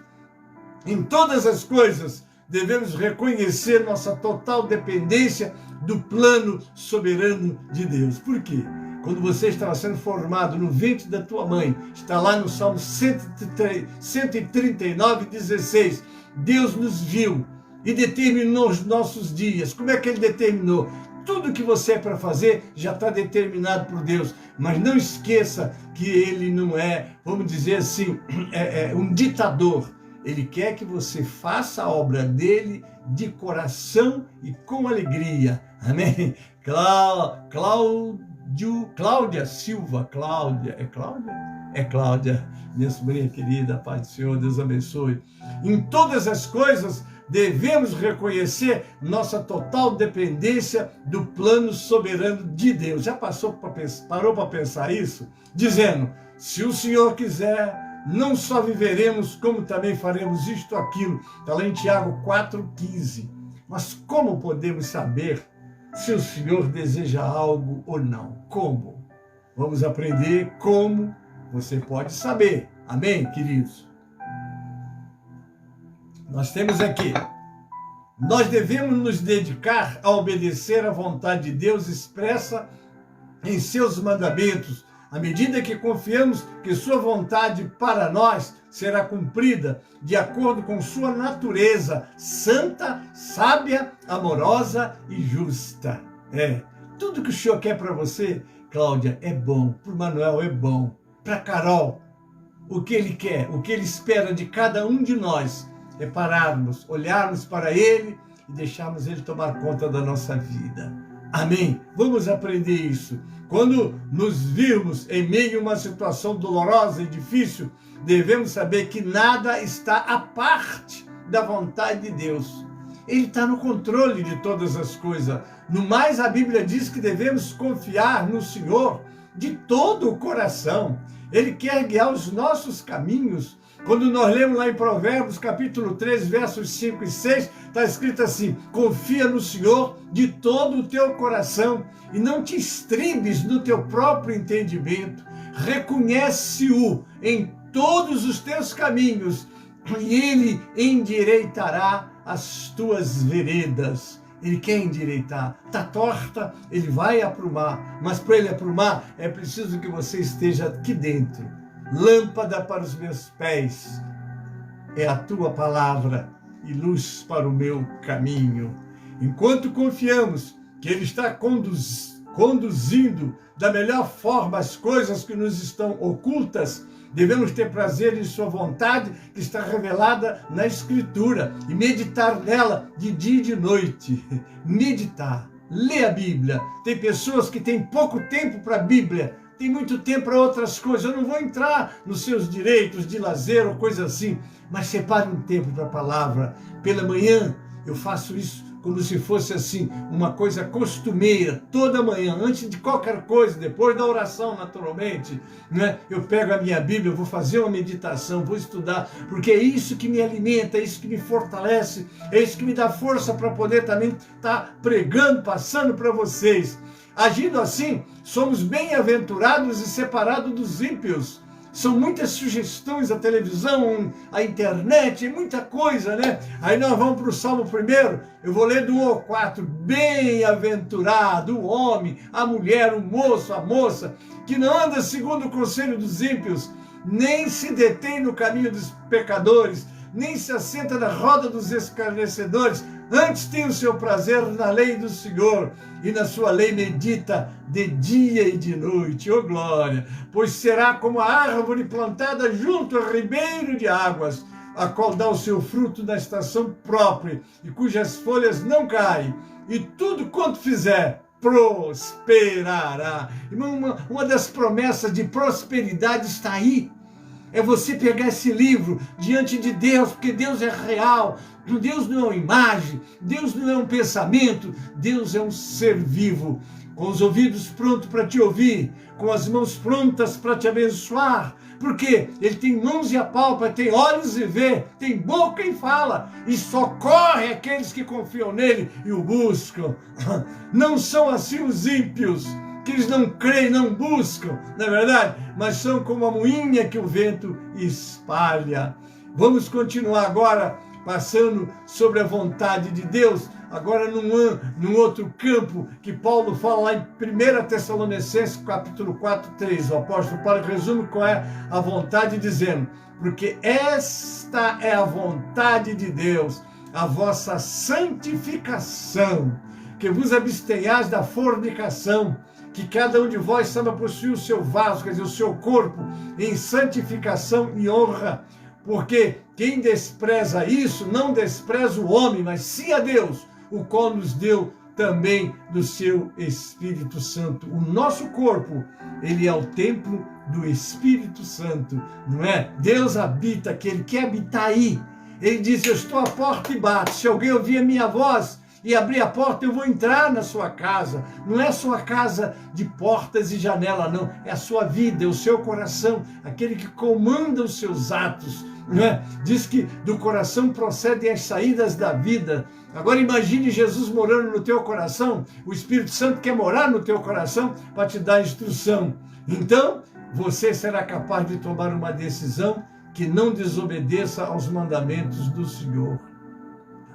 Em todas as coisas, devemos reconhecer nossa total dependência do plano soberano de Deus. Por quê? Quando você estava sendo formado no ventre da tua mãe, está lá no Salmo 139, 16, Deus nos viu e determinou os nossos dias. Como é que ele determinou? Tudo que você é para fazer já está determinado por Deus. Mas não esqueça que ele não é, vamos dizer assim, um ditador. Ele quer que você faça a obra dele de coração e com alegria. Amém? Cláudia Silva. Cláudia. É Cláudia. Minha sobrinha querida, paz do Senhor, Deus abençoe. Em todas as coisas, devemos reconhecer nossa total dependência do plano soberano de Deus. Já parou para pensar isso? Dizendo, se o Senhor quiser, não só viveremos, como também faremos isto ou aquilo. Está lá em Tiago 4,15. Mas como podemos saber se o Senhor deseja algo ou não? Como? Vamos aprender como você pode saber. Amém, queridos? Nós temos aqui. Nós devemos nos dedicar a obedecer à vontade de Deus expressa em seus mandamentos, à medida que confiamos que sua vontade para nós será cumprida de acordo com sua natureza santa, sábia, amorosa e justa. Tudo que o Senhor quer para você, Cláudia, é bom. Para o Manuel é bom. Para Carol, o que ele quer, o que ele espera de cada um de nós é pararmos, olharmos para ele e deixarmos ele tomar conta da nossa vida. Amém? Vamos aprender isso. Quando nos virmos em meio a uma situação dolorosa e difícil, devemos saber que nada está à parte da vontade de Deus. Ele está no controle de todas as coisas. No mais, a Bíblia diz que devemos confiar no Senhor de todo o coração. Ele quer guiar os nossos caminhos. Quando nós lemos lá em Provérbios, capítulo 3, versos 5 e 6, está escrito assim: confia no Senhor de todo o teu coração e não te estribes no teu próprio entendimento. Reconhece-o em todos os teus caminhos e ele endireitará as tuas veredas. Ele quer endireitar. Está torta, ele vai aprumar. Mas para ele aprumar, é preciso que você esteja aqui dentro. Lâmpada para os meus pés é a tua palavra e luz para o meu caminho. Enquanto confiamos que ele está conduzindo da melhor forma as coisas que nos estão ocultas, devemos ter prazer em sua vontade, que está revelada na Escritura, e meditar nela de dia e de noite. Meditar, ler a Bíblia. Tem pessoas que têm pouco tempo para a Bíblia, tem muito tempo para outras coisas. Eu não vou entrar nos seus direitos de lazer ou coisa assim, mas separe um tempo para a palavra. Pela manhã eu faço isso como se fosse assim, uma coisa costumeira, toda manhã, antes de qualquer coisa, depois da oração, naturalmente, né? Eu pego a minha Bíblia, eu vou fazer uma meditação, vou estudar, porque é isso que me alimenta, é isso que me fortalece, é isso que me dá força para poder também estar pregando, passando para vocês. Agindo assim, somos bem-aventurados e separados dos ímpios. São muitas sugestões, a televisão, a internet, muita coisa, né? Aí nós vamos para o Salmo 1, eu vou ler do 1 ao 4. Bem-aventurado o homem, a mulher, o moço, a moça, que não anda segundo o conselho dos ímpios, nem se detém no caminho dos pecadores, nem se assenta na roda dos escarnecedores. Antes tem o seu prazer na lei do Senhor, e na sua lei medita de dia e de noite. Oh glória! Pois será como a árvore plantada junto ao ribeiro de águas, a qual dá o seu fruto na estação própria, e cujas folhas não caem, e tudo quanto fizer prosperará. Uma das promessas de prosperidade está aí. É você pegar esse livro diante de Deus, porque Deus é real, Deus não é uma imagem, Deus não é um pensamento, Deus é um ser vivo, com os ouvidos prontos para te ouvir, com as mãos prontas para te abençoar, porque ele tem mãos e apalpa, tem olhos e vê, tem boca e fala, e socorre aqueles que confiam nele e o buscam. Não são assim os ímpios, que eles não creem, não buscam, não é verdade? Mas são como a moinha que o vento espalha. Vamos continuar agora passando sobre a vontade de Deus, agora num outro campo que Paulo fala lá em 1 Tessalonicenses, capítulo 4, 3. O apóstolo Paulo resume qual é a vontade, dizendo: porque esta é a vontade de Deus, a vossa santificação, que vos abstenhais da fornicação, que cada um de vós saiba possuir o seu vaso, quer dizer, o seu corpo, em santificação e honra. Porque quem despreza isso, não despreza o homem, mas sim a Deus, o qual nos deu também do seu Espírito Santo. O nosso corpo, ele é o templo do Espírito Santo, não é? Deus habita, que ele quer habitar aí. Ele diz: eu estou à porta e bato, se alguém ouvir a minha voz e abrir a porta, eu vou entrar na sua casa. Não é a sua casa de portas e janela, não. É a sua vida, é o seu coração, aquele que comanda os seus atos, não é? Diz que do coração procedem as saídas da vida. Agora imagine Jesus morando no teu coração. O Espírito Santo quer morar no teu coração para te dar instrução. Então, você será capaz de tomar uma decisão que não desobedeça aos mandamentos do Senhor.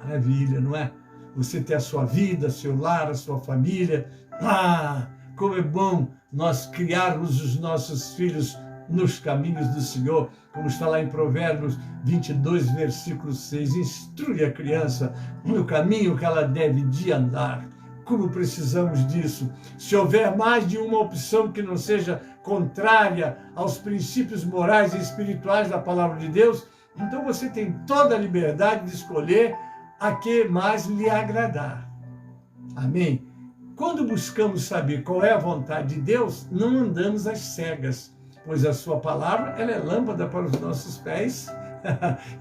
Maravilha, não é? Você ter a sua vida, seu lar, a sua família. Ah, como é bom nós criarmos os nossos filhos nos caminhos do Senhor, como está lá em Provérbios 22, versículo 6. Instrui a criança no caminho que ela deve de andar. Como precisamos disso. Se houver mais de uma opção que não seja contrária aos princípios morais e espirituais da palavra de Deus, então você tem toda a liberdade de escolher a que mais lhe agradar. Amém? Quando buscamos saber qual é a vontade de Deus, não andamos às cegas, pois a sua palavra, ela é lâmpada para os nossos pés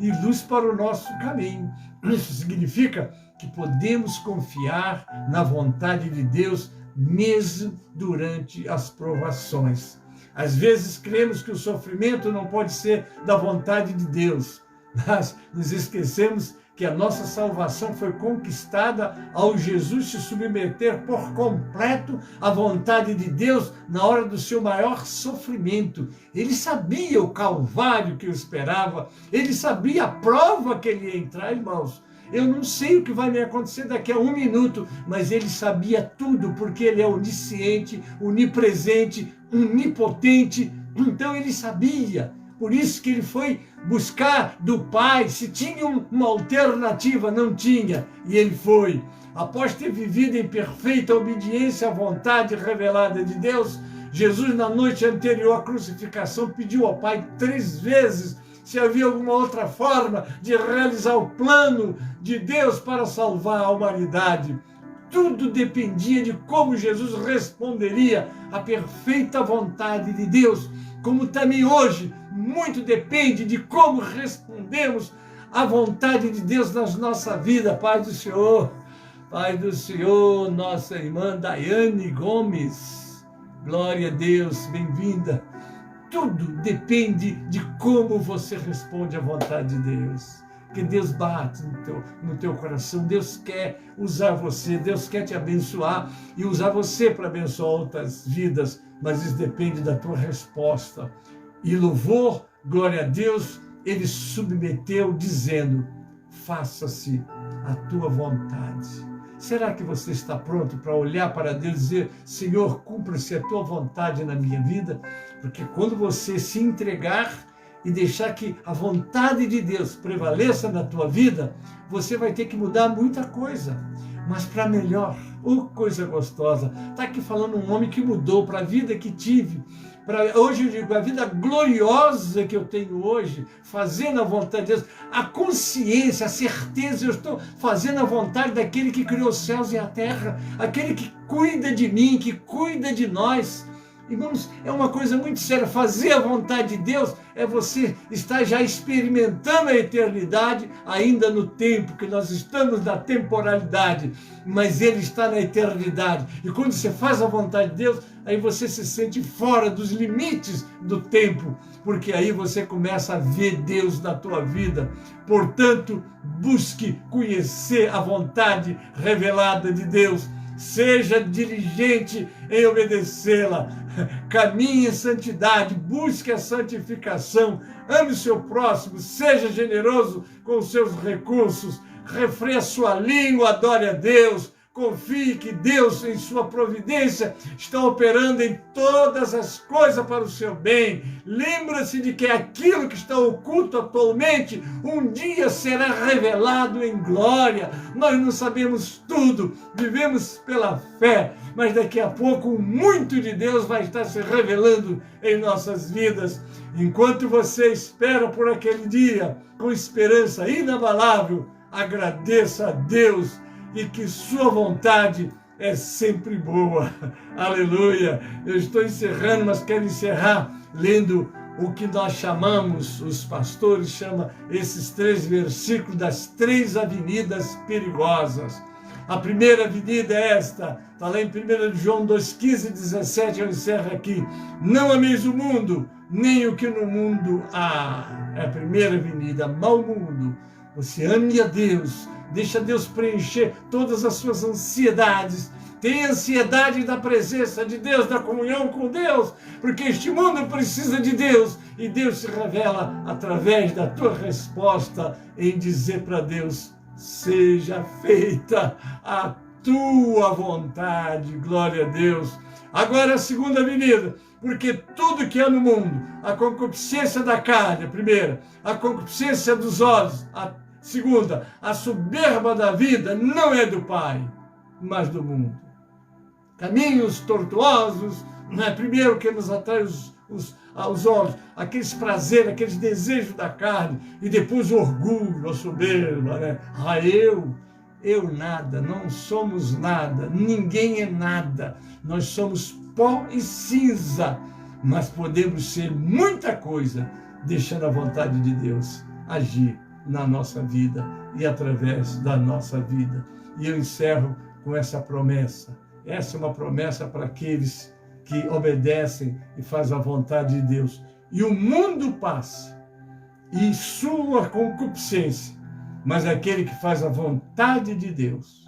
e luz para o nosso caminho. Isso significa que podemos confiar na vontade de Deus mesmo durante as provações. Às vezes cremos que o sofrimento não pode ser da vontade de Deus, mas nos esquecemos que a nossa salvação foi conquistada ao Jesus se submeter por completo à vontade de Deus na hora do seu maior sofrimento. Ele sabia o calvário que o esperava, ele sabia a prova que ele ia entrar, irmãos. Eu não sei o que vai me acontecer daqui a 1 minuto, mas ele sabia tudo, porque ele é onisciente, onipresente, onipotente. Então ele sabia. Por isso que ele foi buscar do Pai se tinha uma alternativa. Não tinha, e ele foi. Após ter vivido em perfeita obediência à vontade revelada de Deus, Jesus, na noite anterior à crucificação, pediu ao Pai 3 vezes se havia alguma outra forma de realizar o plano de Deus para salvar a humanidade. Tudo dependia de como Jesus responderia à perfeita vontade de Deus, como também hoje, muito depende de como respondemos à vontade de Deus na nossa vida. Pai do Senhor, nossa irmã Daiane Gomes, glória a Deus, bem-vinda. Tudo depende de como você responde à vontade de Deus. Porque Deus bate no teu coração, Deus quer usar você, Deus quer te abençoar e usar você para abençoar outras vidas, mas isso depende da tua resposta. E louvor, glória a Deus, ele submeteu dizendo: faça-se a tua vontade. Será que você está pronto para olhar para Deus e dizer: Senhor, cumpra-se a tua vontade na minha vida? Porque quando você se entregar e deixar que a vontade de Deus prevaleça na tua vida, você vai ter que mudar muita coisa, mas para melhor. Coisa gostosa. Está aqui falando um homem que mudou para a vida que tive. Hoje eu digo, a vida gloriosa que eu tenho hoje, fazendo a vontade de Deus, a consciência, a certeza, eu estou fazendo a vontade daquele que criou os céus e a terra, aquele que cuida de mim, que cuida de nós. Irmãos, é uma coisa muito séria. Fazer a vontade de Deus é você estar já experimentando a eternidade, ainda no tempo que nós estamos na temporalidade, mas Ele está na eternidade. E quando você faz a vontade de Deus, aí você se sente fora dos limites do tempo, porque aí você começa a ver Deus na tua vida. Portanto, busque conhecer a vontade revelada de Deus. Seja diligente em obedecê-la, caminhe em santidade, busque a santificação, ame o seu próximo, seja generoso com os seus recursos, refreie a sua língua, adore a Deus, confie que Deus, em sua providência, está operando em todas as coisas para o seu bem. Lembra-se de que aquilo que está oculto atualmente, um dia será revelado em glória. Nós não sabemos tudo, vivemos pela fé, mas daqui a pouco muito de Deus vai estar se revelando em nossas vidas. Enquanto você espera por aquele dia, com esperança inabalável, agradeça a Deus e que sua vontade é sempre boa. Aleluia! Eu estou encerrando, mas quero encerrar lendo o que nós chamamos, os pastores chamam esses 3 versículos das 3 avenidas perigosas. A primeira avenida é esta, está lá em 1 João 2,15 e 17, eu encerro aqui. Não ameis o mundo, nem o que no mundo há. É a primeira avenida, amar o mundo. Você ame a Deus, deixa Deus preencher todas as suas ansiedades. Tenha ansiedade da presença de Deus, da comunhão com Deus, porque este mundo precisa de Deus, e Deus se revela através da tua resposta em dizer para Deus: seja feita a tua vontade. Glória a Deus. Agora a segunda avenida, porque tudo que há no mundo, a concupiscência da carne, a primeira, a concupiscência dos olhos, a segunda, a soberba da vida, não é do Pai, mas do mundo. Caminhos tortuosos, não é? Primeiro que nos atrai aos olhos, aqueles prazeres, aqueles desejos da carne, e depois o orgulho, a soberba, né? Eu nada, não somos nada, ninguém é nada, nós somos pó e cinza, mas podemos ser muita coisa, deixando a vontade de Deus agir na nossa vida e através da nossa vida. E eu encerro com essa promessa: Essa é uma promessa para aqueles que obedecem e fazem a vontade de Deus. E o mundo passa, e sua concupiscência, mas aquele que faz a vontade de Deus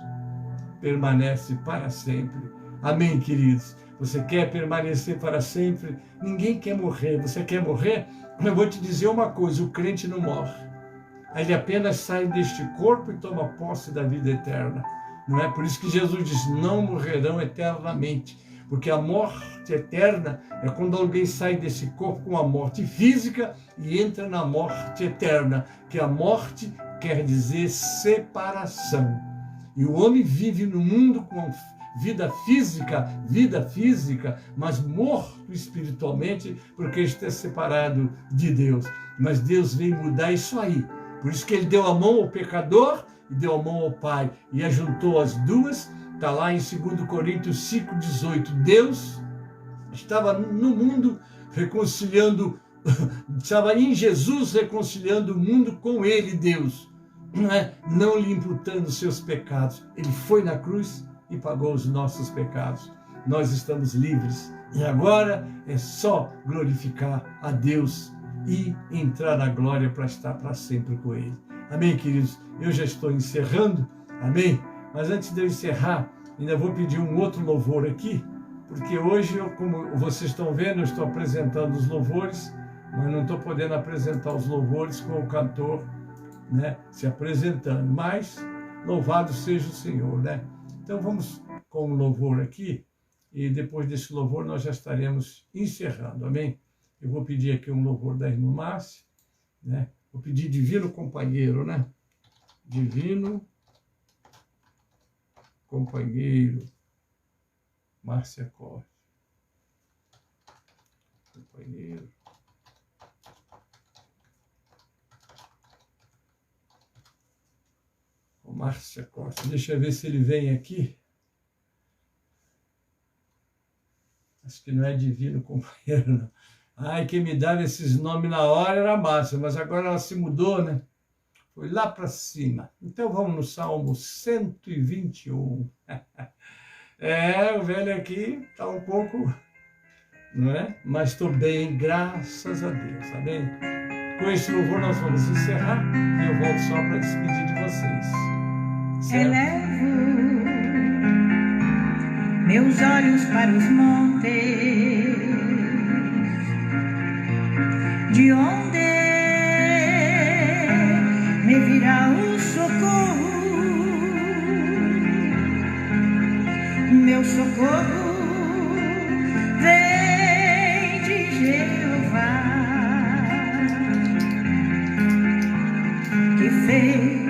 permanece para sempre. Amém, queridos? Você quer permanecer para sempre? Ninguém quer morrer. Você quer morrer? Eu vou te dizer uma coisa, o crente não morre. Ele apenas sai deste corpo e toma posse da vida eterna. Não é? Por isso que Jesus diz, não morrerão eternamente. Porque a morte eterna é quando alguém sai desse corpo com a morte física e entra na morte eterna. Que a morte quer dizer separação. E o homem vive no mundo com vida física, mas morto espiritualmente, porque está separado de Deus. Mas Deus veio mudar isso aí. Por isso que ele deu a mão ao pecador e deu a mão ao Pai. E ajuntou as duas. Está lá em 2 Coríntios 5,18. Deus estava no mundo reconciliando, estava em Jesus reconciliando o mundo com ele, Deus. Não lhe imputando seus pecados. Ele foi na cruz e pagou os nossos pecados. Nós estamos livres. E agora é só glorificar a Deus e entrar na glória para estar para sempre com Ele. Amém, queridos? Eu já estou encerrando. Amém? Mas antes de eu encerrar, ainda vou pedir um outro louvor aqui, porque hoje, como vocês estão vendo, eu estou apresentando os louvores, mas não estou podendo apresentar os louvores com o cantor, né, se apresentando. Mas louvado seja o Senhor, né? Então vamos com o louvor aqui, e depois desse louvor nós já estaremos encerrando, amém? Eu vou pedir aqui um louvor da irmã Márcia, né? Vou pedir Divino Companheiro, né? Divino Companheiro, Márcia Costa. Companheiro. O Márcia Costa. Deixa eu ver se ele vem aqui. Acho que não é Divino Companheiro, não. Ai, quem me dava esses nomes na hora era a Márcia, mas agora ela se mudou, né? Foi lá para cima. Então vamos no Salmo 121. O velho aqui está um pouco, não é? Mas estou bem, graças a Deus, amém? Com esse louvor nós vamos encerrar e eu volto só para despedir de vocês. Certo? Elevo meus olhos para os montes, de onde me virá o socorro. Meu socorro vem de Jeová, que fez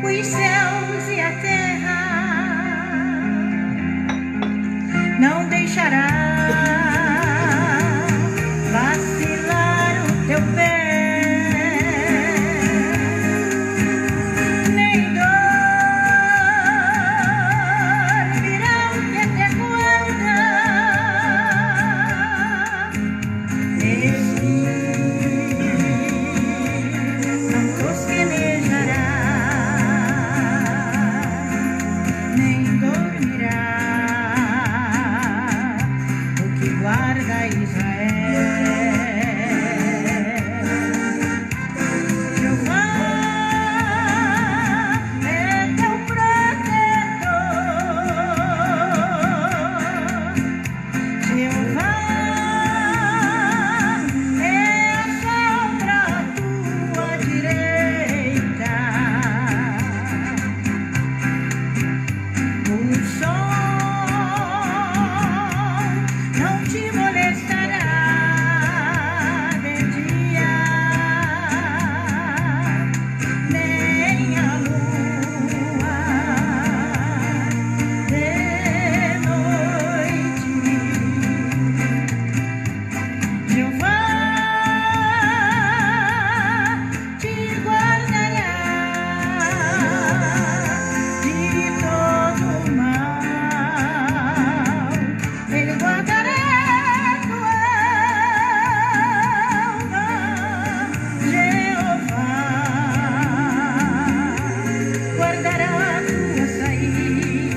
os céus e a terra. Não deixará vacilar o teu pé. Guardará a tua saída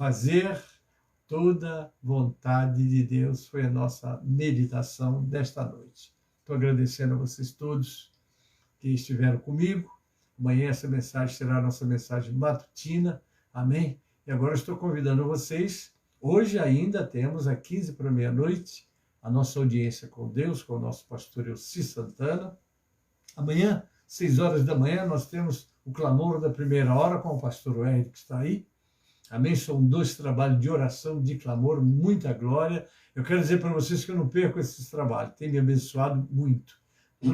fazer toda vontade de Deus foi a nossa meditação desta noite. Estou agradecendo a vocês todos que estiveram comigo. Amanhã essa mensagem será a nossa mensagem matutina. Amém? E agora estou convidando vocês. Hoje ainda temos às 15 para meia-noite a nossa audiência com Deus, com o nosso pastor Elci Santana. Amanhã, 6 horas da manhã, nós temos o clamor da primeira hora com o pastor Hélio, que está aí. Amém? São 2 trabalhos de oração, de clamor, muita glória. Eu quero dizer para vocês que eu não perco esses trabalhos, tem me abençoado muito.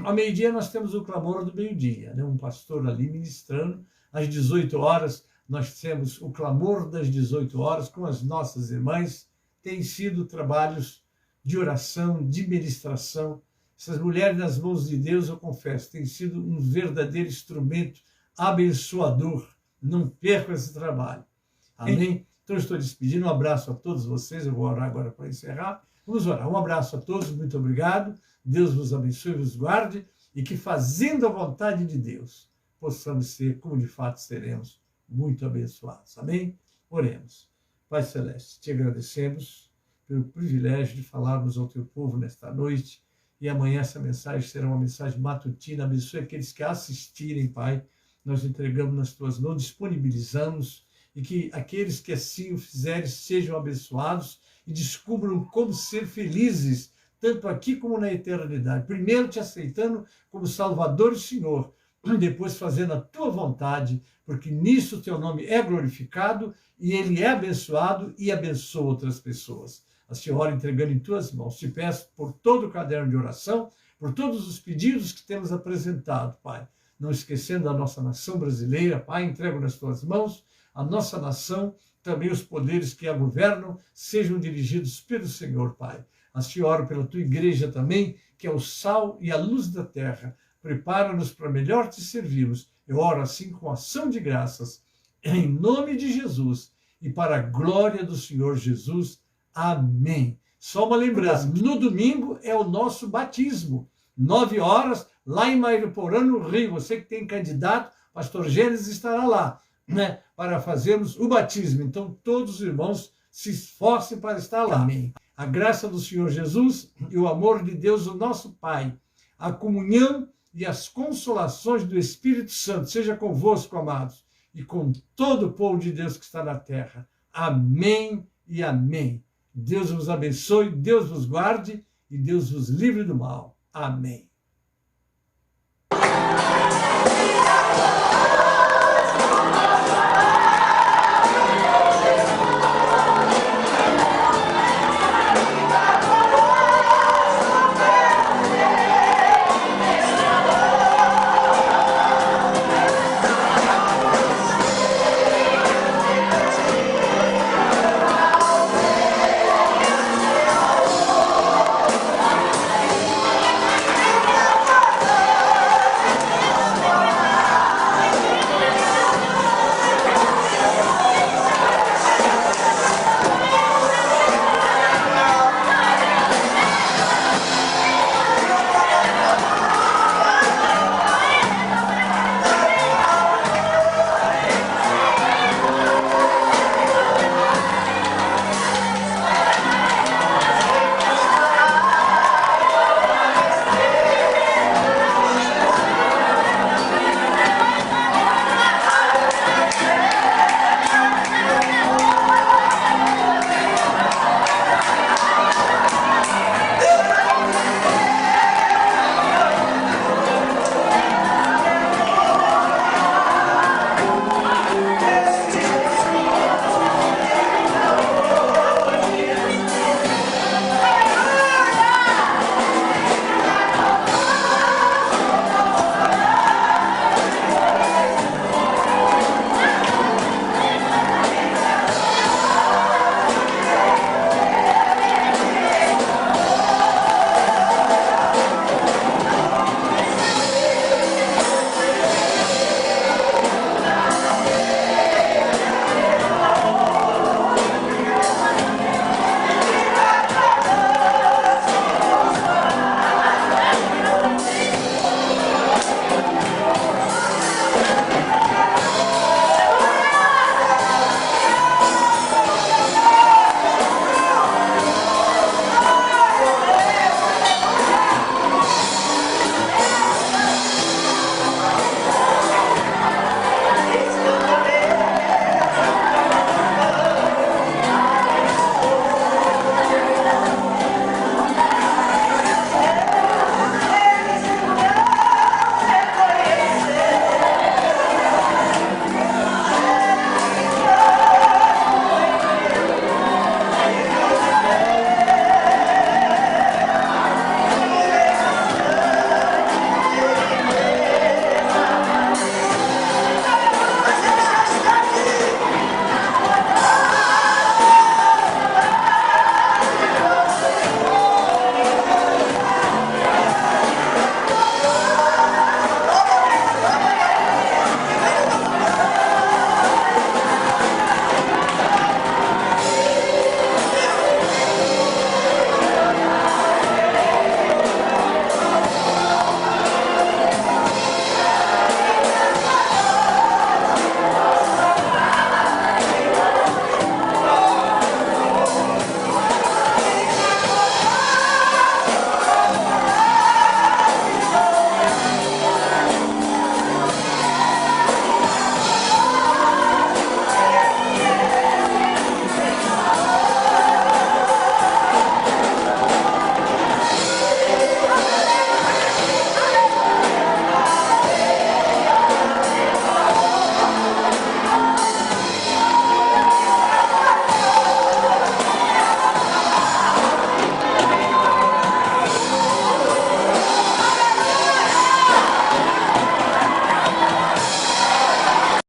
Ao meio-dia nós temos o clamor do meio-dia, né? Um pastor ali ministrando. Às 18 horas nós temos o clamor das 18 horas com as nossas irmãs. Tem sido trabalhos de oração, de ministração. Essas mulheres nas mãos de Deus, eu confesso, tem sido um verdadeiro instrumento abençoador. Não perco esse trabalho. Amém? Então, eu estou despedindo. Um abraço a todos vocês. Eu vou orar agora para encerrar. Vamos orar. Um abraço a todos. Muito obrigado. Deus vos abençoe e vos guarde. E que, fazendo a vontade de Deus, possamos ser, como de fato seremos, muito abençoados. Amém? Oremos. Pai Celeste, te agradecemos pelo privilégio de falarmos ao teu povo nesta noite. E amanhã essa mensagem será uma mensagem matutina. Abençoe aqueles que assistirem, Pai. Nós entregamos nas tuas mãos, disponibilizamos. E que aqueles que assim o fizerem sejam abençoados e descubram como ser felizes, tanto aqui como na eternidade. Primeiro te aceitando como Salvador e Senhor, depois fazendo a tua vontade, porque nisso o teu nome é glorificado e ele é abençoado e abençoa outras pessoas. A Senhora entregando em tuas mãos. Te peço por todo o caderno de oração, por todos os pedidos que temos apresentado, Pai. Não esquecendo a nossa nação brasileira, Pai, entrego nas tuas mãos a nossa nação, também os poderes que a governam, sejam dirigidos pelo Senhor, Pai. Assim oro pela tua igreja também, que é o sal e a luz da terra. Prepara-nos para melhor te servirmos. Eu oro assim com ação de graças, em nome de Jesus e para a glória do Senhor Jesus. Amém. Só uma lembrança, no domingo é o nosso batismo, 9 horas, lá em Mariporã, no Rio. Você que tem candidato, pastor Gênesis estará lá, né, para fazermos o batismo. Então, todos os irmãos se esforcem para estar lá. Amém. A graça do Senhor Jesus e o amor de Deus, o nosso Pai, a comunhão e as consolações do Espírito Santo, seja convosco, amados, e com todo o povo de Deus que está na terra. Amém e amém. Deus vos abençoe, Deus vos guarde e Deus vos livre do mal. Amém.